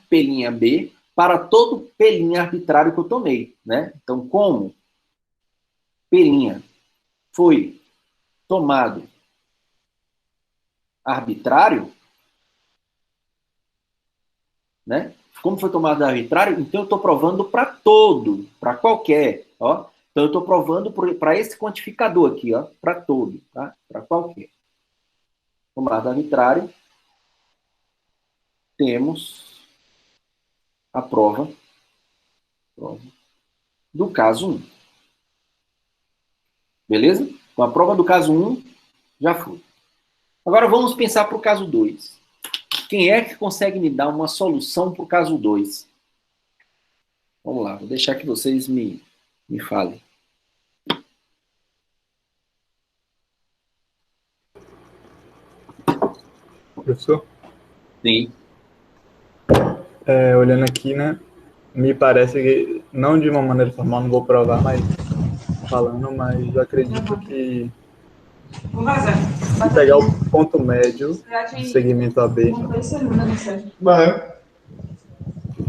P', para todo P' arbitrário que eu tomei, né? Então, como P' foi tomado arbitrário, né? Como foi tomado arbitrário, então eu estou provando para todo, para qualquer, ó. Então eu estou provando para esse quantificador aqui, ó, para todo, tá? Para qualquer. Tomado arbitrário, temos a prova do caso 1. Beleza? Então a prova do caso 1 já foi. Agora vamos pensar para o caso 2. Quem é que consegue me dar uma solução para o caso 2? Vamos lá, vou deixar que vocês me falem. Professor? Sim. Olhando aqui, né? Me parece que, não de uma maneira formal, não vou provar, mas eu acredito que se pegar o ponto médio do segmento AB,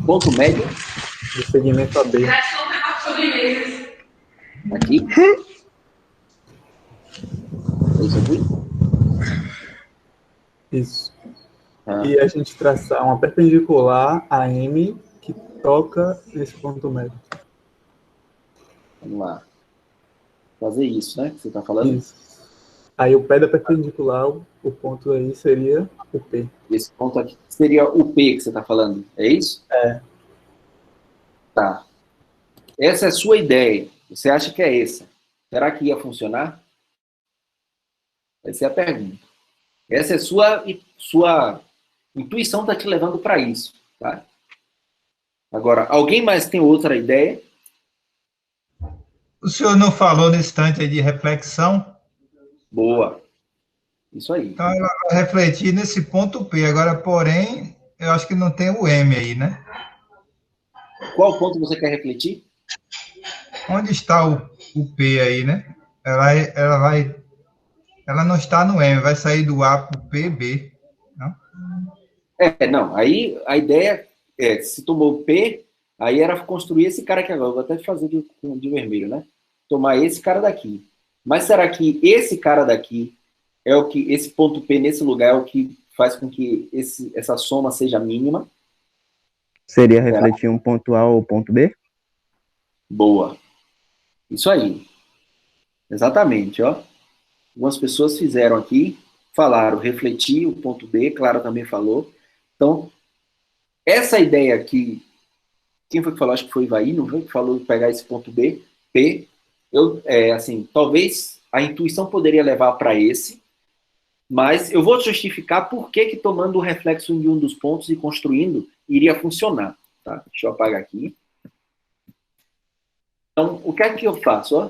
Ponto médio do segmento AB, aqui. Isso aqui? isso. Ah, E a gente traçar uma perpendicular a M que toca nesse ponto médio. vamos lá. Fazer isso, né? Que você está falando? Isso. Aí o pé da perpendicular, o ponto aí seria o P. Esse ponto aqui seria o P que você está falando, é isso? É. Tá. Essa é a sua ideia. Você acha que é essa? Será que ia funcionar? Essa é a pergunta. Essa é sua intuição está te levando para isso, tá? Agora, alguém mais tem outra ideia? O senhor não falou no instante aí de reflexão? Boa. Isso aí. Então, ela vai refletir nesse ponto P. Agora, porém, eu acho que não tem o M aí, né? Qual ponto você quer refletir? Onde está o P aí, né? Ela não está no M, vai sair do A para o PB. Não? Não. Aí a ideia é, se tomou o P, aí era construir esse cara aqui agora. Vou até fazer de vermelho, né? Tomar esse cara daqui. Mas será que esse cara daqui é o que, esse ponto P nesse lugar é o que faz com que essa soma seja mínima? Seria refletir um ponto A ou ponto B? Boa. Isso aí. Exatamente, ó. Algumas pessoas fizeram aqui, falaram, refletir o ponto B, Clara também falou. Então, essa ideia aqui, quem foi que falou? Acho que foi o Ivaí, não foi? Que falou de pegar esse ponto B, P. Assim, talvez a intuição poderia levar para esse, mas eu vou justificar por que tomando o reflexo de um dos pontos e construindo iria funcionar. Tá? Deixa eu apagar aqui. Então, o que é que eu faço? Ó?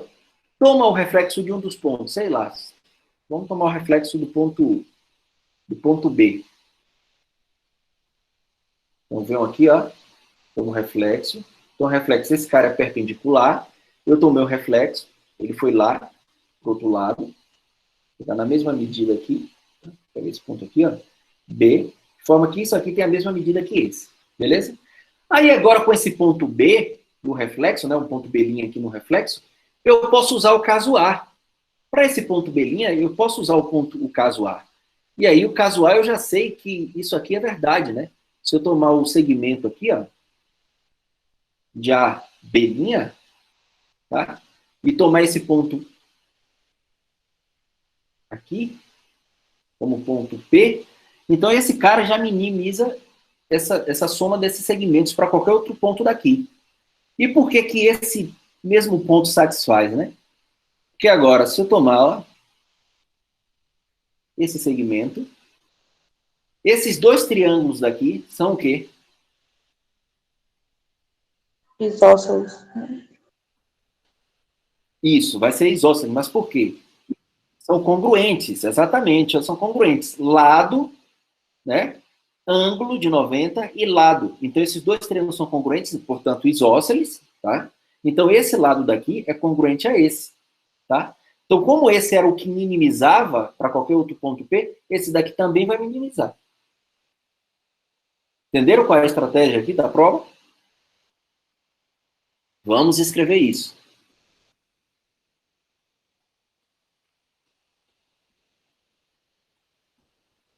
Toma o reflexo de um dos pontos, sei lá. Vamos tomar o reflexo do ponto B. Então, venham aqui, ó. Tomo o reflexo. Então, o reflexo, esse cara é perpendicular. Eu tomei o reflexo, ele foi lá, pro outro lado. Está na mesma medida aqui. Pega esse ponto aqui, ó, B, de forma que isso aqui tem a mesma medida que esse, beleza? Aí agora com esse ponto B, no reflexo, né, um ponto B' aqui no reflexo, eu posso usar o caso A. Para esse ponto B', eu posso usar o caso A. E aí o caso A eu já sei que isso aqui é verdade, né? Se eu tomar o segmento aqui, ó, de AB', tá? E tomar esse ponto aqui, como ponto P, então esse cara já minimiza essa soma desses segmentos para qualquer outro ponto daqui. E por que que esse mesmo ponto satisfaz, né? Porque agora, se eu tomar, ó, esse segmento, esses dois triângulos daqui são o quê? Isósceles. Isso, vai ser isósceles. Mas por quê? São congruentes, exatamente, são congruentes. Lado, né? Ângulo de 90 e lado. Então, esses dois triângulos são congruentes, portanto, isósceles, tá? Então, esse lado daqui é congruente a esse, tá? Então, como esse era o que minimizava para qualquer outro ponto P, esse daqui também vai minimizar. Entenderam qual é a estratégia aqui da prova? Vamos escrever isso.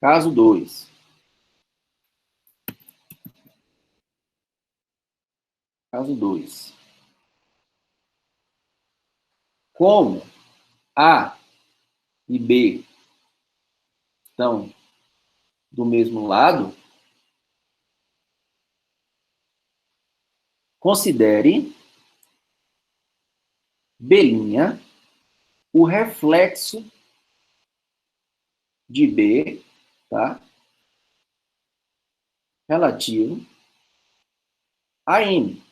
Caso 2. Caso 2. Como A e B estão do mesmo lado, considere B' o reflexo de B, tá? Relativo a M.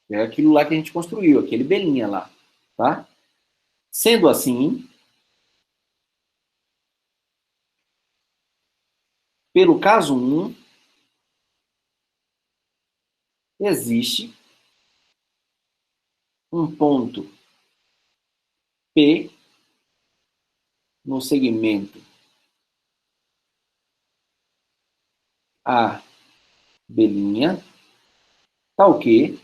É aquilo lá que a gente construiu, aquele B' lá, tá? Sendo assim, pelo caso 1, existe um ponto P no segmento A, B', tal que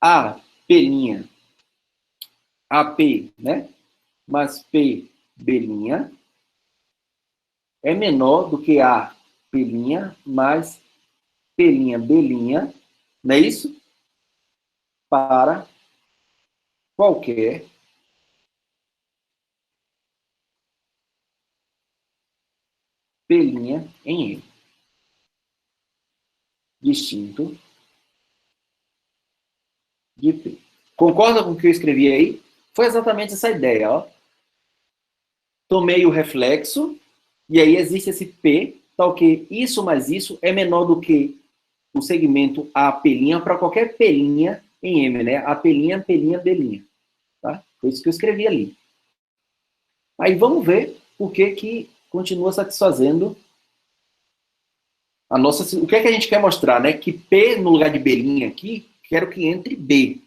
A, P', AP, né? Mas P, B' é menor do que A, P' mais P', B', não é isso? Para qualquer P' em M. Distinto de P. Concorda com o que eu escrevi aí? Foi exatamente essa ideia, ó. Tomei o reflexo, e aí existe esse P, tal que isso mais isso é menor do que o segmento AP' para qualquer P' em M, né? AP', P', B'. Tá? Foi isso que eu escrevi ali. Aí vamos ver por que que continua satisfazendo a nossa... O que é que a gente quer mostrar, né? Que P no lugar de B' aqui, quero que entre B.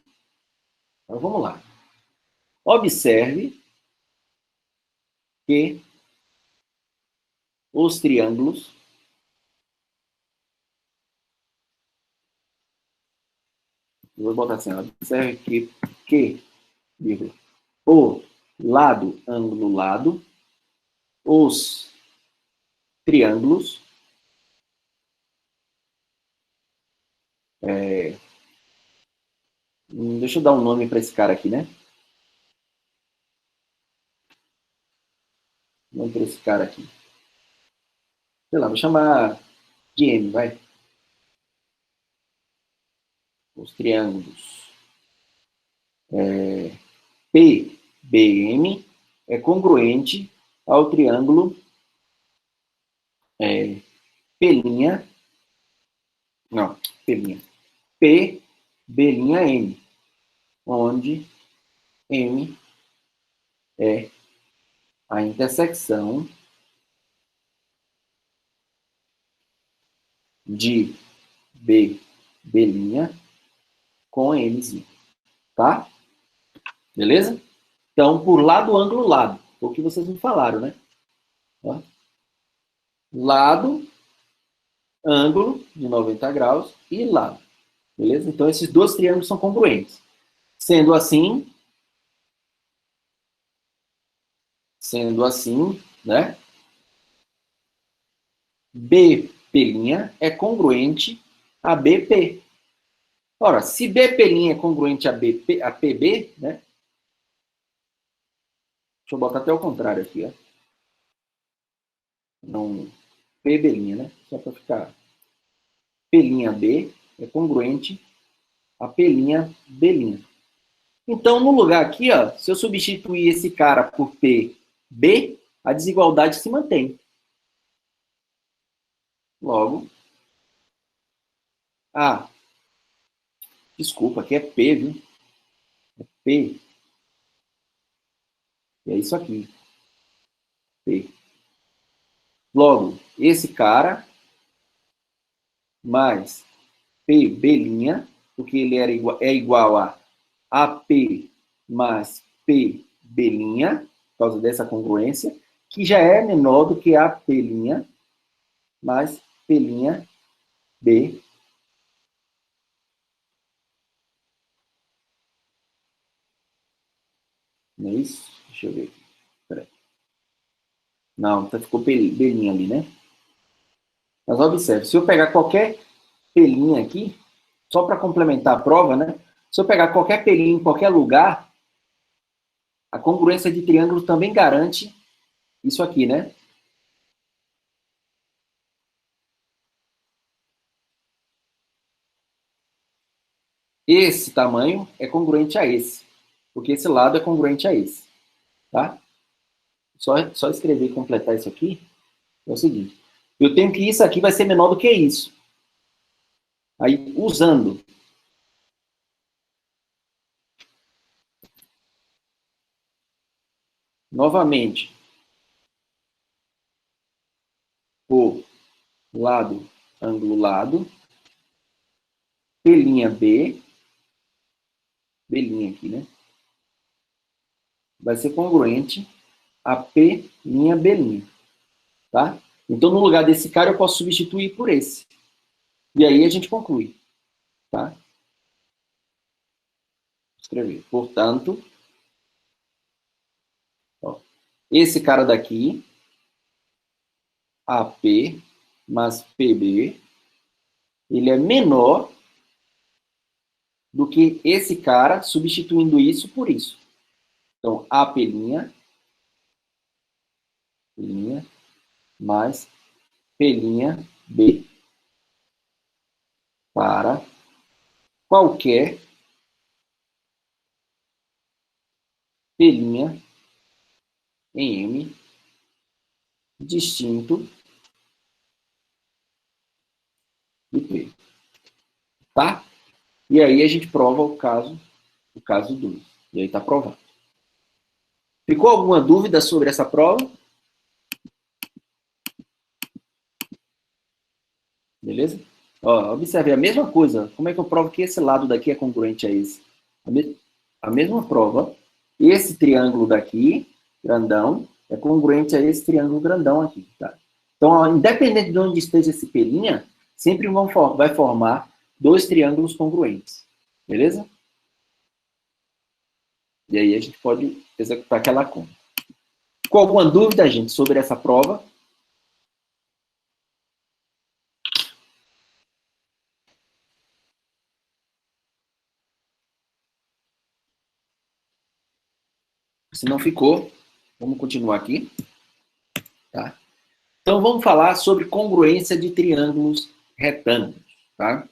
Então vamos lá. Observe que os triângulos eu vou botar assim, observe que o lado, ângulo, lado, os triângulos deixa eu dar um nome para esse cara aqui, né? Nome para esse cara aqui. Sei lá, vou chamar de M, vai. Os triângulos PBM é congruente ao triângulo P', não, P', PB'M, onde M é a intersecção de B' com Mzinho, tá? Beleza? Então, por lado, ângulo, lado. Foi o que vocês me falaram, né? Ó. Lado, ângulo de 90 graus e lado. Beleza? Então, esses dois triângulos são congruentes. Sendo assim, né? BP' é congruente a BP. Ora, se BP' é congruente a PB, né? Deixa eu botar até o contrário aqui, ó. Não, PB', né? Só para ficar. P'B é congruente a P'B'. Então, no lugar aqui, ó, se eu substituir esse cara por PB, a desigualdade se mantém. Logo, desculpa, aqui é P, viu? É P. E é isso aqui. P. Logo, esse cara mais PB', porque ele é igual a AP mais PB', por causa dessa congruência, que já é menor do que AP' mais P'B. Não é isso? Deixa eu ver aqui. Peraí. Não, ficou B'B' ali, né? Mas observe, se eu pegar qualquer P'B' aqui, só para complementar a prova, né? Se eu pegar qualquer P'B' em qualquer lugar, a congruência de triângulos também garante isso aqui, né? Esse tamanho é congruente a esse, porque esse lado é congruente a esse, tá? Só escrever e completar isso aqui é o seguinte. Eu tenho que isso aqui vai ser menor do que isso. Aí, usando novamente o lado, ângulo lado, P'B, B' aqui, né? Vai ser congruente a P'B', tá? Então, no lugar desse cara, eu posso substituir por esse. E aí a gente conclui, tá? Vou escrever. Portanto, ó, esse cara daqui, AP mais PB, ele é menor do que esse cara, substituindo isso por isso. Então, AP' mais P'B para qualquer P' em M distinto de P. Tá? E aí a gente prova o caso 2. E aí está provado. Ficou alguma dúvida sobre essa prova? Beleza? Ó, observe a mesma coisa. Como é que eu provo que esse lado daqui é congruente a esse? A mesma prova. Esse triângulo daqui, grandão, é congruente a esse triângulo grandão aqui. Tá? Então, ó, independente de onde esteja esse P', sempre vai formar dois triângulos congruentes. Beleza? E aí a gente pode executar aquela conta. Ficou alguma dúvida, gente, sobre essa prova? Se não ficou, vamos continuar aqui. Tá? Então, vamos falar sobre congruência de triângulos retângulos. Tá?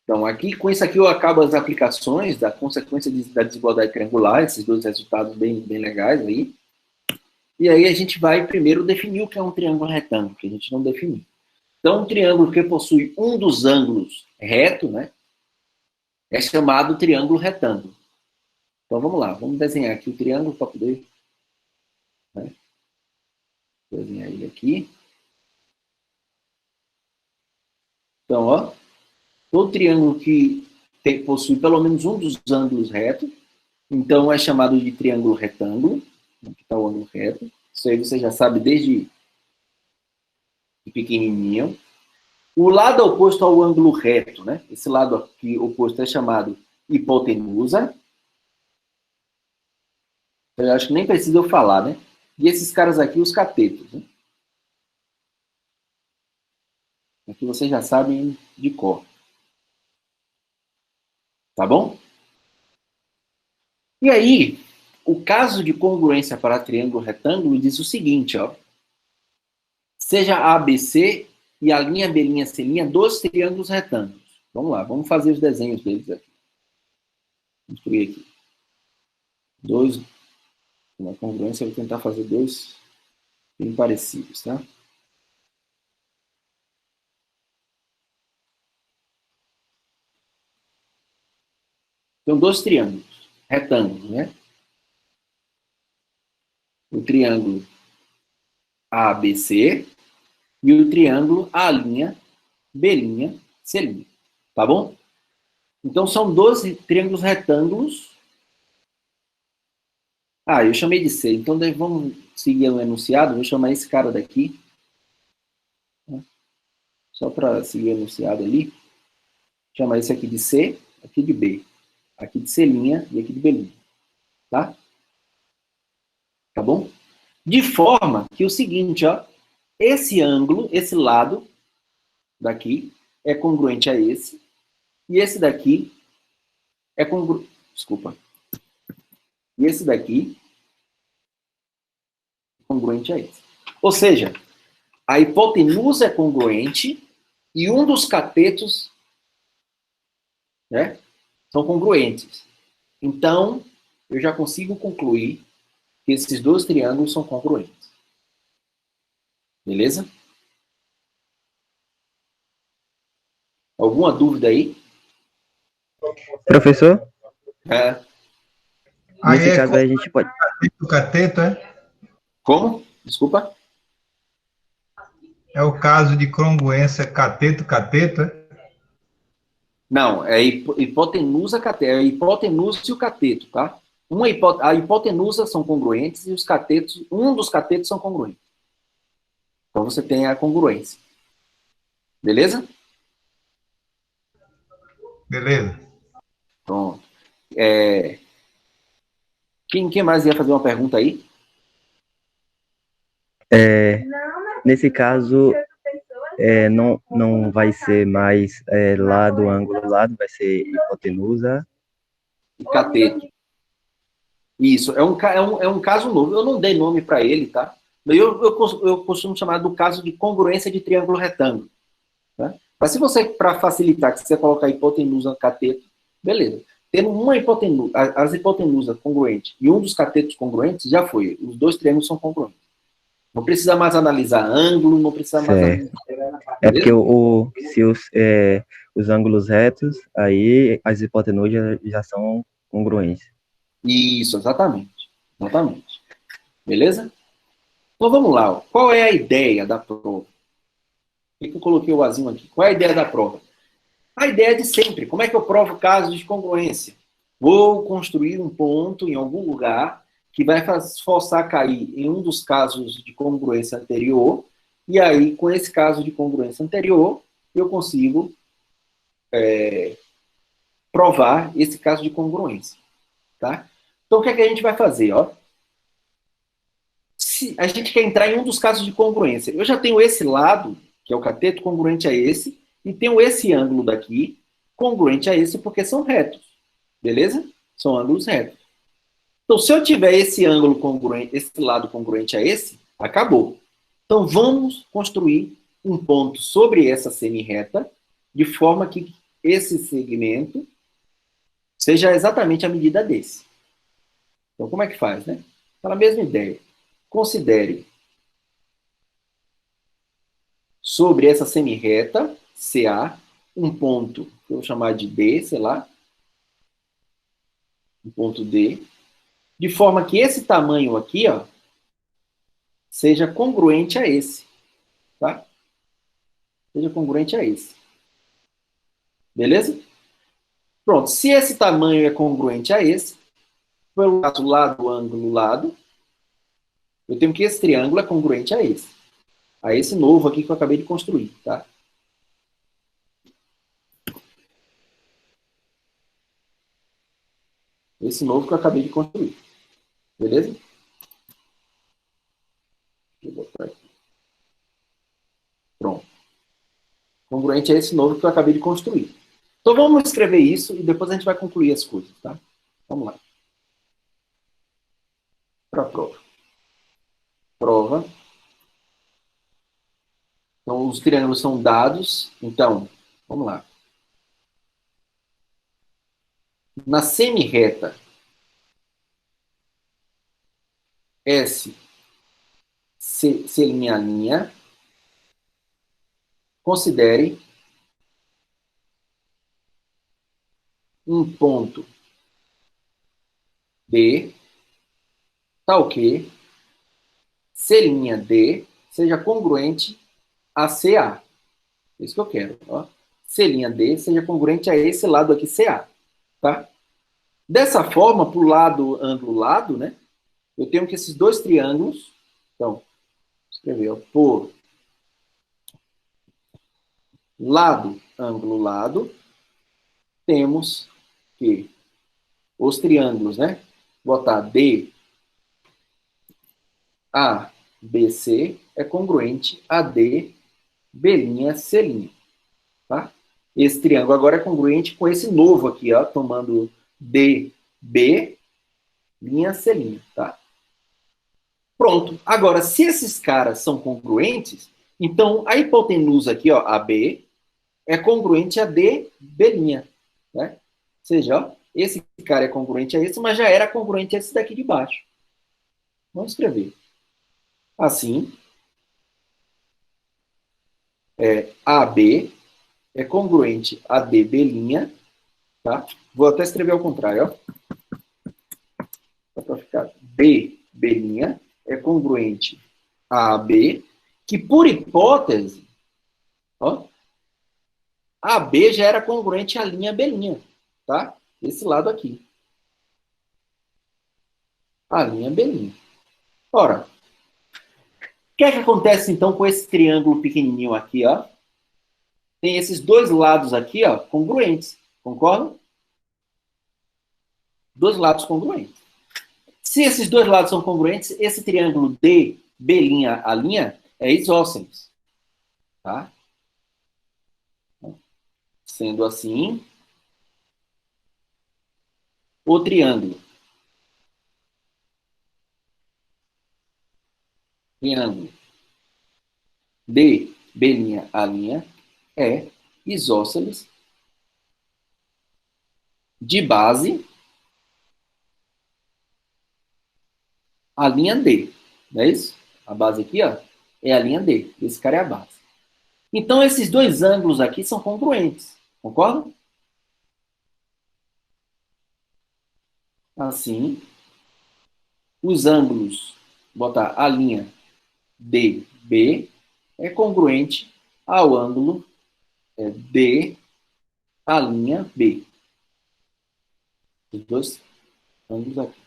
Então, aqui, com isso aqui, eu acabo as aplicações da consequência da desigualdade triangular, esses dois resultados bem legais aí. E aí a gente vai primeiro definir o que é um triângulo retângulo, que a gente não definiu. Então, um triângulo que possui um dos ângulos reto, né, é chamado triângulo retângulo. Então, vamos lá. Vamos desenhar aqui o triângulo para poder... Né, desenhar ele aqui. Então, ó, todo triângulo que possui pelo menos um dos ângulos retos, então é chamado de triângulo retângulo. Aqui está o ângulo reto. Isso aí você já sabe desde pequenininho. O lado oposto ao ângulo reto, né? Esse lado aqui oposto é chamado hipotenusa. Eu acho que nem precisa eu falar, né? E esses caras aqui, os catetos, né? Aqui vocês já sabem de cor. Tá bom? E aí, o caso de congruência para triângulo retângulo diz o seguinte, ó. Seja ABC e a linha B, linha C, linha, dois triângulos retângulos. Vamos lá, vamos fazer os desenhos deles aqui. Vamos construir aqui. Na congruência, eu vou tentar fazer dois bem parecidos, tá? Então, dois triângulos, retângulos, né? O triângulo ABC e o triângulo A', B', C'. Tá bom? Então, são 12 triângulos retângulos. Ah, eu chamei de C. Então, vamos seguir o enunciado. Vou chamar esse cara daqui. Só para seguir o enunciado ali. Vou chamar esse aqui de C, aqui de B. Aqui de C' e aqui de B'. Tá? Tá bom? De forma que o seguinte, ó. Esse ângulo, esse lado daqui, é congruente a esse. E esse daqui é congruente... Desculpa. E esse daqui é congruente a esse. Ou seja, a hipotenusa é congruente e um dos catetos, né, são congruentes. Então, eu já consigo concluir que esses dois triângulos são congruentes. Beleza? Alguma dúvida aí? Professor, É. Aí nesse é caso aí a gente pode... o cateto, é? Como? Desculpa? É o caso de congruência cateto-cateto, é? Não, é hipotenusa, cateto. É a hipotenusa e o cateto, tá? A hipotenusa são congruentes e os catetos, um dos catetos são congruentes. Então você tem a congruência. Beleza? Beleza. Pronto. Quem mais ia fazer uma pergunta aí? Nesse caso, não vai ser mais lado, ângulo, lado, vai ser hipotenusa. E cateto. Isso, é um caso novo. Eu não dei nome para ele, tá? Mas eu costumo chamar do caso de congruência de triângulo retângulo. Tá? Mas se você, para facilitar, que você colocar hipotenusa, cateto, beleza. Tendo uma hipotenusa, as hipotenusas congruentes e um dos catetos congruentes, já foi. Os dois triângulos são congruentes. Não precisa mais analisar ângulo, não precisa mais analisar... É porque se os ângulos retos, aí as hipotenusas já são congruentes. Isso, exatamente. Exatamente. Beleza? Então vamos lá. Ó. Qual é a ideia da prova? Por que eu coloquei o azinho aqui? Qual é a ideia da prova? A ideia é de sempre. Como é que eu provo casos de congruência? Vou construir um ponto em algum lugar que vai forçar a cair em um dos casos de congruência anterior, e aí, com esse caso de congruência anterior, eu consigo provar esse caso de congruência. Tá? Então, o que é que a gente vai fazer? Ó? Se a gente quer entrar em um dos casos de congruência, eu já tenho esse lado, que é o cateto, congruente a esse, e tenho esse ângulo daqui, congruente a esse, porque são retos. Beleza? São ângulos retos. Então, se eu tiver esse ângulo congruente, esse lado congruente a esse, acabou. Então, vamos construir um ponto sobre essa semi-reta, de forma que esse segmento seja exatamente a medida desse. Então, como é que faz, né? Aquela mesma ideia. Considere sobre essa semi-reta, CA, um ponto, que eu vou chamar de D, sei lá, um ponto D, de forma que esse tamanho aqui, ó, seja congruente a esse, tá? Seja congruente a esse. Beleza? Pronto, se esse tamanho é congruente a esse, pelo lado, ângulo, lado, eu tenho que esse triângulo é congruente a esse novo aqui que eu acabei de construir, tá? Esse novo que eu acabei de construir. Beleza? Deixa eu botar aqui. Pronto. Congruente a esse novo que eu acabei de construir. Então vamos escrever isso e depois a gente vai concluir as coisas, tá? Vamos lá. Para a prova. Prova. Então os triângulos são dados. Então, vamos lá. Na semirreta S, C', considere um ponto D, tal que C'D seja congruente a CA. É isso que eu quero. Ó. C'D seja congruente a esse lado aqui, CA. Tá? Dessa forma, para o lado, ângulo, lado, né? Eu tenho que esses dois triângulos, então, vou escrever, ó, por lado, ângulo, lado, temos que os triângulos, né? Botar D, A, B, C é congruente a D, B', C'. Tá? Esse triângulo agora é congruente com esse novo aqui, ó, tomando D, B, C'. Tá? Pronto. Agora, se esses caras são congruentes, então a hipotenusa aqui, ó, AB, é congruente a D, B'. Né? Ou seja, ó, esse cara é congruente a esse, mas já era congruente a esse daqui de baixo. Vamos escrever. Assim, AB é congruente a DB', tá? Vou até escrever ao contrário, ó. Só para ficar. DB' é congruente a AB, que por hipótese, ó, AB já era congruente à linha B', tá? Esse lado aqui. A linha B'. Ora, o que é que acontece então com esse triângulo pequenininho aqui, ó? Tem esses dois lados aqui, ó, congruentes. Concorda? Dois lados congruentes. Se esses dois lados são congruentes, esse triângulo D, B', A', é isósceles. Tá? Sendo assim, o triângulo D, B', A' é isósceles de base a linha D. Não é isso? A base aqui, ó, é a linha D. Esse cara é a base. Então, esses dois ângulos aqui são congruentes. Concorda? Assim, os ângulos, botar a linha DB, é congruente ao ângulo D, a linha B. Os dois ângulos aqui.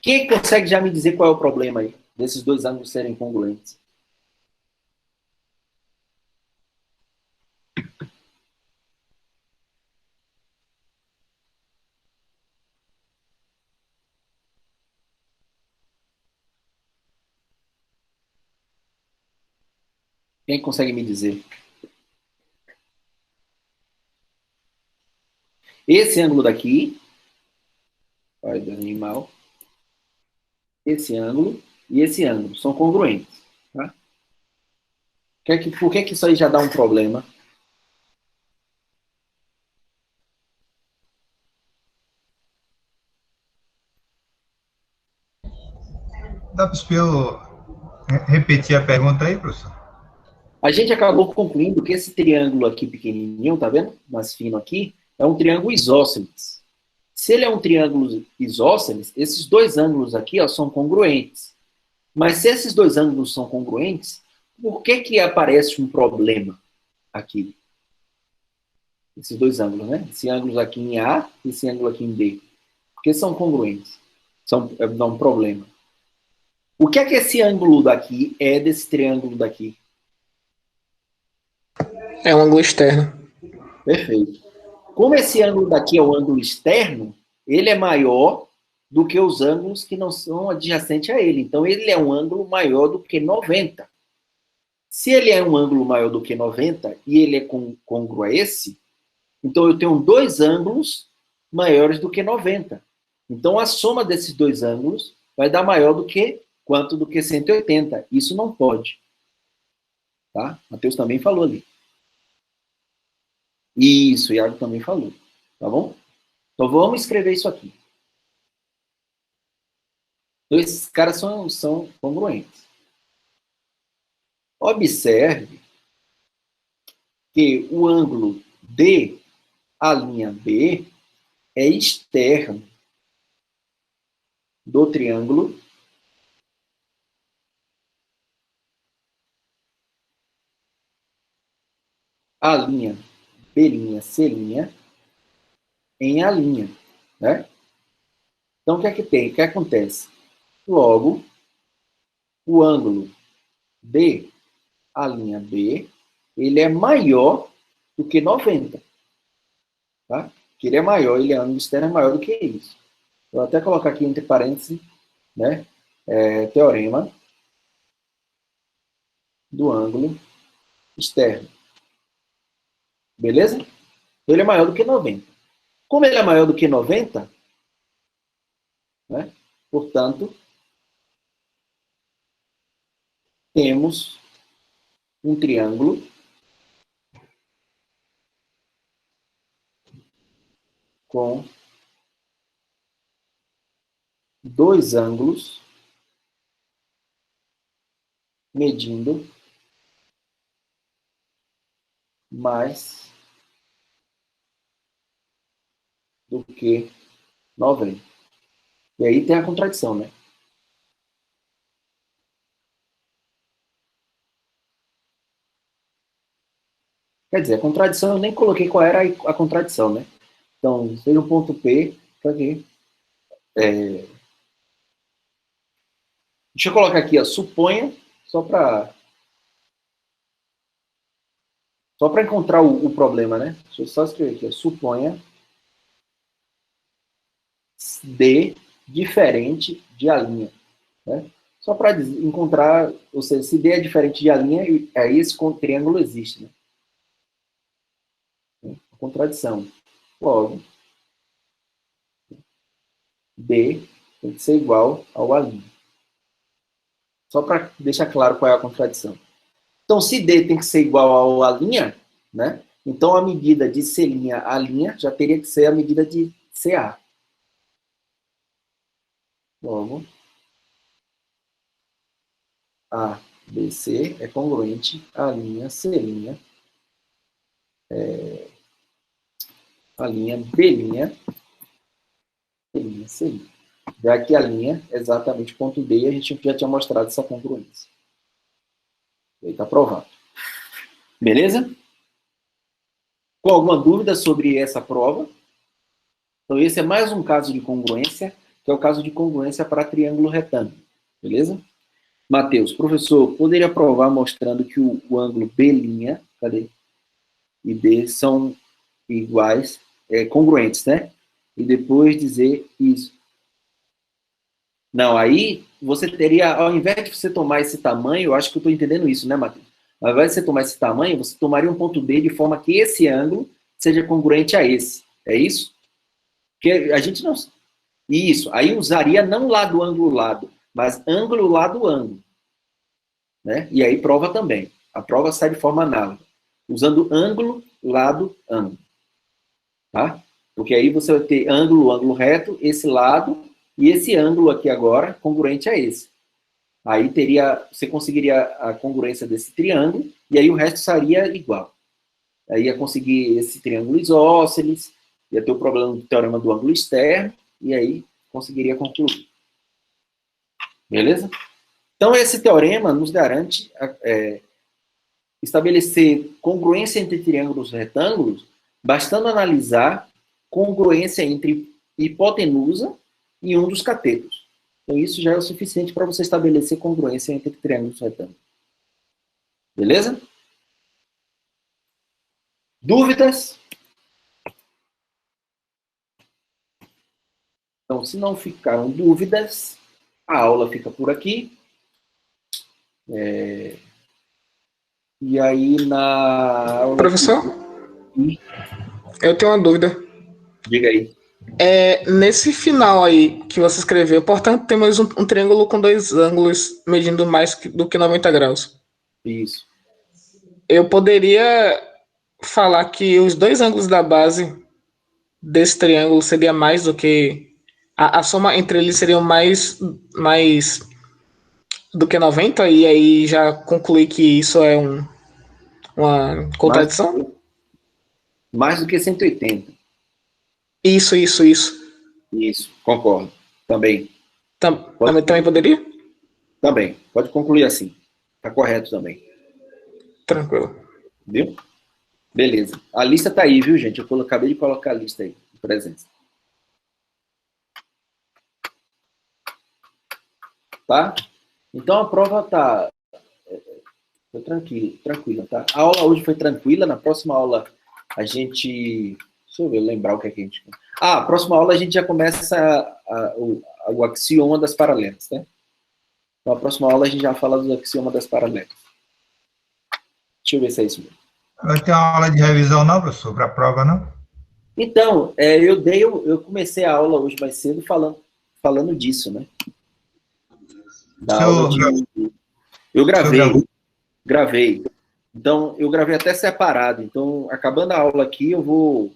Quem consegue já me dizer qual é o problema aí, desses dois ângulos serem congruentes? Quem consegue me dizer? Esse ângulo daqui, olha do animal, esse ângulo e esse ângulo são congruentes. Tá? Por que isso aí já dá um problema? Dá para eu repetir a pergunta aí, professor? A gente acabou concluindo que esse triângulo aqui pequenininho, tá vendo? Mais fino aqui, é um triângulo isósceles. Se ele é um triângulo isósceles, esses dois ângulos aqui, ó, são congruentes. Mas se esses dois ângulos são congruentes, por que aparece um problema aqui? Esses dois ângulos, né? Esse ângulo aqui em A e esse ângulo aqui em B. Porque são congruentes. Dá um problema. O que é que esse ângulo daqui é desse triângulo daqui? É um ângulo externo. Perfeito. Como esse ângulo daqui é o ângulo externo, ele é maior do que os ângulos que não são adjacentes a ele. Então, ele é um ângulo maior do que 90. Se ele é um ângulo maior do que 90 e ele é côngruo a esse, então eu tenho dois ângulos maiores do que 90. Então, a soma desses dois ângulos vai dar maior do que quanto do que 180. Isso não pode. Tá? Matheus também falou ali. Isso, Iago também falou. Tá bom? Então, vamos escrever isso aqui. Então, esses caras são congruentes. Observe que o ângulo D, a linha B, é externo do triângulo A', B', C' em A', né? Então, o que é que tem? O que acontece? Logo, o ângulo D, a linha B, ele é maior do que 90. Tá? Que ele é maior, ele é ângulo externo é maior do que isso. Vou até colocar aqui entre parênteses, né? Teorema do ângulo externo. Beleza? Ele é maior do que 90. Como ele é maior do que 90, né? Portanto, temos um triângulo com dois ângulos medindo mais do que 90. E aí tem a contradição, né? Quer dizer, a contradição eu nem coloquei qual era a contradição, né? Então, seja o ponto P, para quê? Deixa eu colocar aqui, ó, suponha, só para encontrar o problema, né? Deixa eu só escrever aqui, ó, suponha D diferente de A', né? Só para encontrar, ou seja, se D é diferente de A', aí esse triângulo existe, né? Contradição. Logo, D tem que ser igual ao A'. Só para deixar claro qual é a contradição. Então, se D tem que ser igual ao A', né? Então, a medida de C' A' já teria que ser a medida de CA. Logo, A, B, C é congruente à linha C', a linha B', C'. Já que a linha é exatamente o ponto D, a gente já tinha mostrado essa congruência. Aí está provado. Beleza? Com alguma dúvida sobre essa prova? Então, esse é mais um caso de congruência, que é o caso de congruência para triângulo retângulo. Beleza? Matheus, professor, poderia provar mostrando que o ângulo B', cadê? E B são iguais, congruentes, né? E depois dizer isso. Não, aí você teria, ao invés de você tomar esse tamanho, eu acho que eu estou entendendo isso, né, Matheus? Ao invés de você tomar esse tamanho, você tomaria um ponto D de forma que esse ângulo seja congruente a esse. É isso? Porque a gente não... Isso, aí usaria não lado, ângulo, lado, mas ângulo, lado, ângulo. Né? E aí prova também. A prova sai de forma análoga. Usando ângulo, lado, ângulo. Tá? Porque aí você vai ter ângulo, ângulo reto, esse lado... E esse ângulo aqui agora, congruente a esse. Aí você conseguiria a congruência desse triângulo, e aí o resto seria igual. Aí ia conseguir esse triângulo isósceles, ia ter o problema do teorema do ângulo externo, e aí conseguiria concluir. Beleza? Então, esse teorema nos garante estabelecer congruência entre triângulos retângulos, bastando analisar congruência entre hipotenusa e um dos catetos. Então, isso já é o suficiente para você estabelecer congruência entre triângulos retângulos. Beleza? Dúvidas? Então, se não ficaram dúvidas, a aula fica por aqui. E aí, na aula... Professor, eu tenho uma dúvida. Diga aí. Nesse final aí que você escreveu, portanto, temos um triângulo com dois ângulos medindo mais do que 90 graus. Isso. Eu poderia falar que os dois ângulos da base desse triângulo seria mais do que... A soma entre eles seria mais do que 90, e aí já concluí que isso é uma contradição? Mais do que 180. Isso. Isso, concordo. Também. Também poderia? Também. Pode concluir assim. Está correto também. Tranquilo. Viu? Beleza. A lista está aí, viu, gente? Eu acabei de colocar a lista aí, de presença. Tá? Então a prova tá tranquila, tá? A aula hoje foi tranquila. Na próxima aula a gente... Deixa eu ver, lembrar o que é que a gente... a próxima aula a gente já começa o axioma das paralelas, né? Então, a próxima aula a gente já fala do axioma das paralelas. Deixa eu ver se é isso mesmo. Vai ter uma aula de revisão não, professor, para a prova, não? Então, eu comecei a aula hoje mais cedo falando disso, né? Eu gravei. Então, eu gravei até separado. Então, acabando a aula aqui, eu vou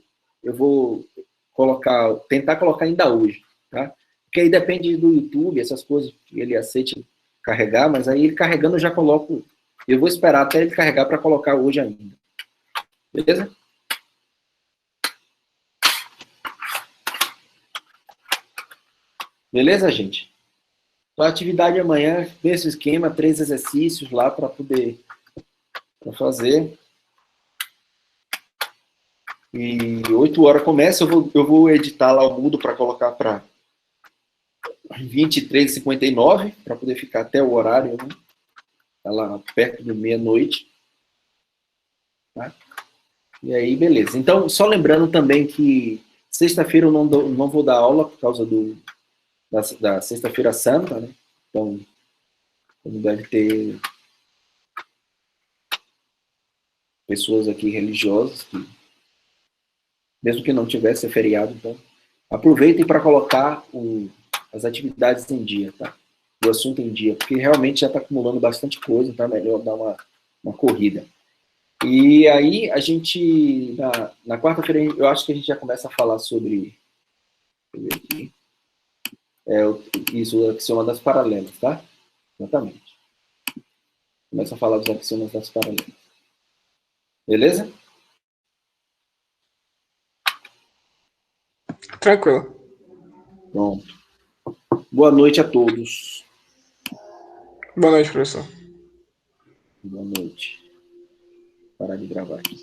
tentar colocar ainda hoje, tá? Porque aí depende do YouTube, essas coisas que ele aceite carregar, mas aí ele carregando eu já coloco. Eu vou esperar até ele carregar para colocar hoje ainda. Beleza? Beleza, gente? Então, a atividade amanhã, mesmo esquema, 3 exercícios lá para poder fazer. E 8 horas começa, eu vou editar lá o mudo para colocar para 23h59, para poder ficar até o horário, né? Tá lá perto de meia-noite. Tá? E aí, beleza. Então, só lembrando também que sexta-feira eu não vou dar aula por causa da Sexta-feira Santa, né? Então, deve ter pessoas aqui religiosas que, mesmo que não tivesse feriado, então, aproveitem para colocar as atividades em dia, tá? O assunto em dia, porque realmente já está acumulando bastante coisa, tá? Melhor dar uma corrida. E aí, a gente, na quarta-feira, eu acho que a gente já começa a falar sobre... Deixa eu ver aqui. Isso, o axioma das paralelas, tá? Exatamente. Começa a falar dos axiomas das paralelas. Beleza? Tranquilo. Pronto. Boa noite a todos. Boa noite, professor. Boa noite. Parar de gravar aqui.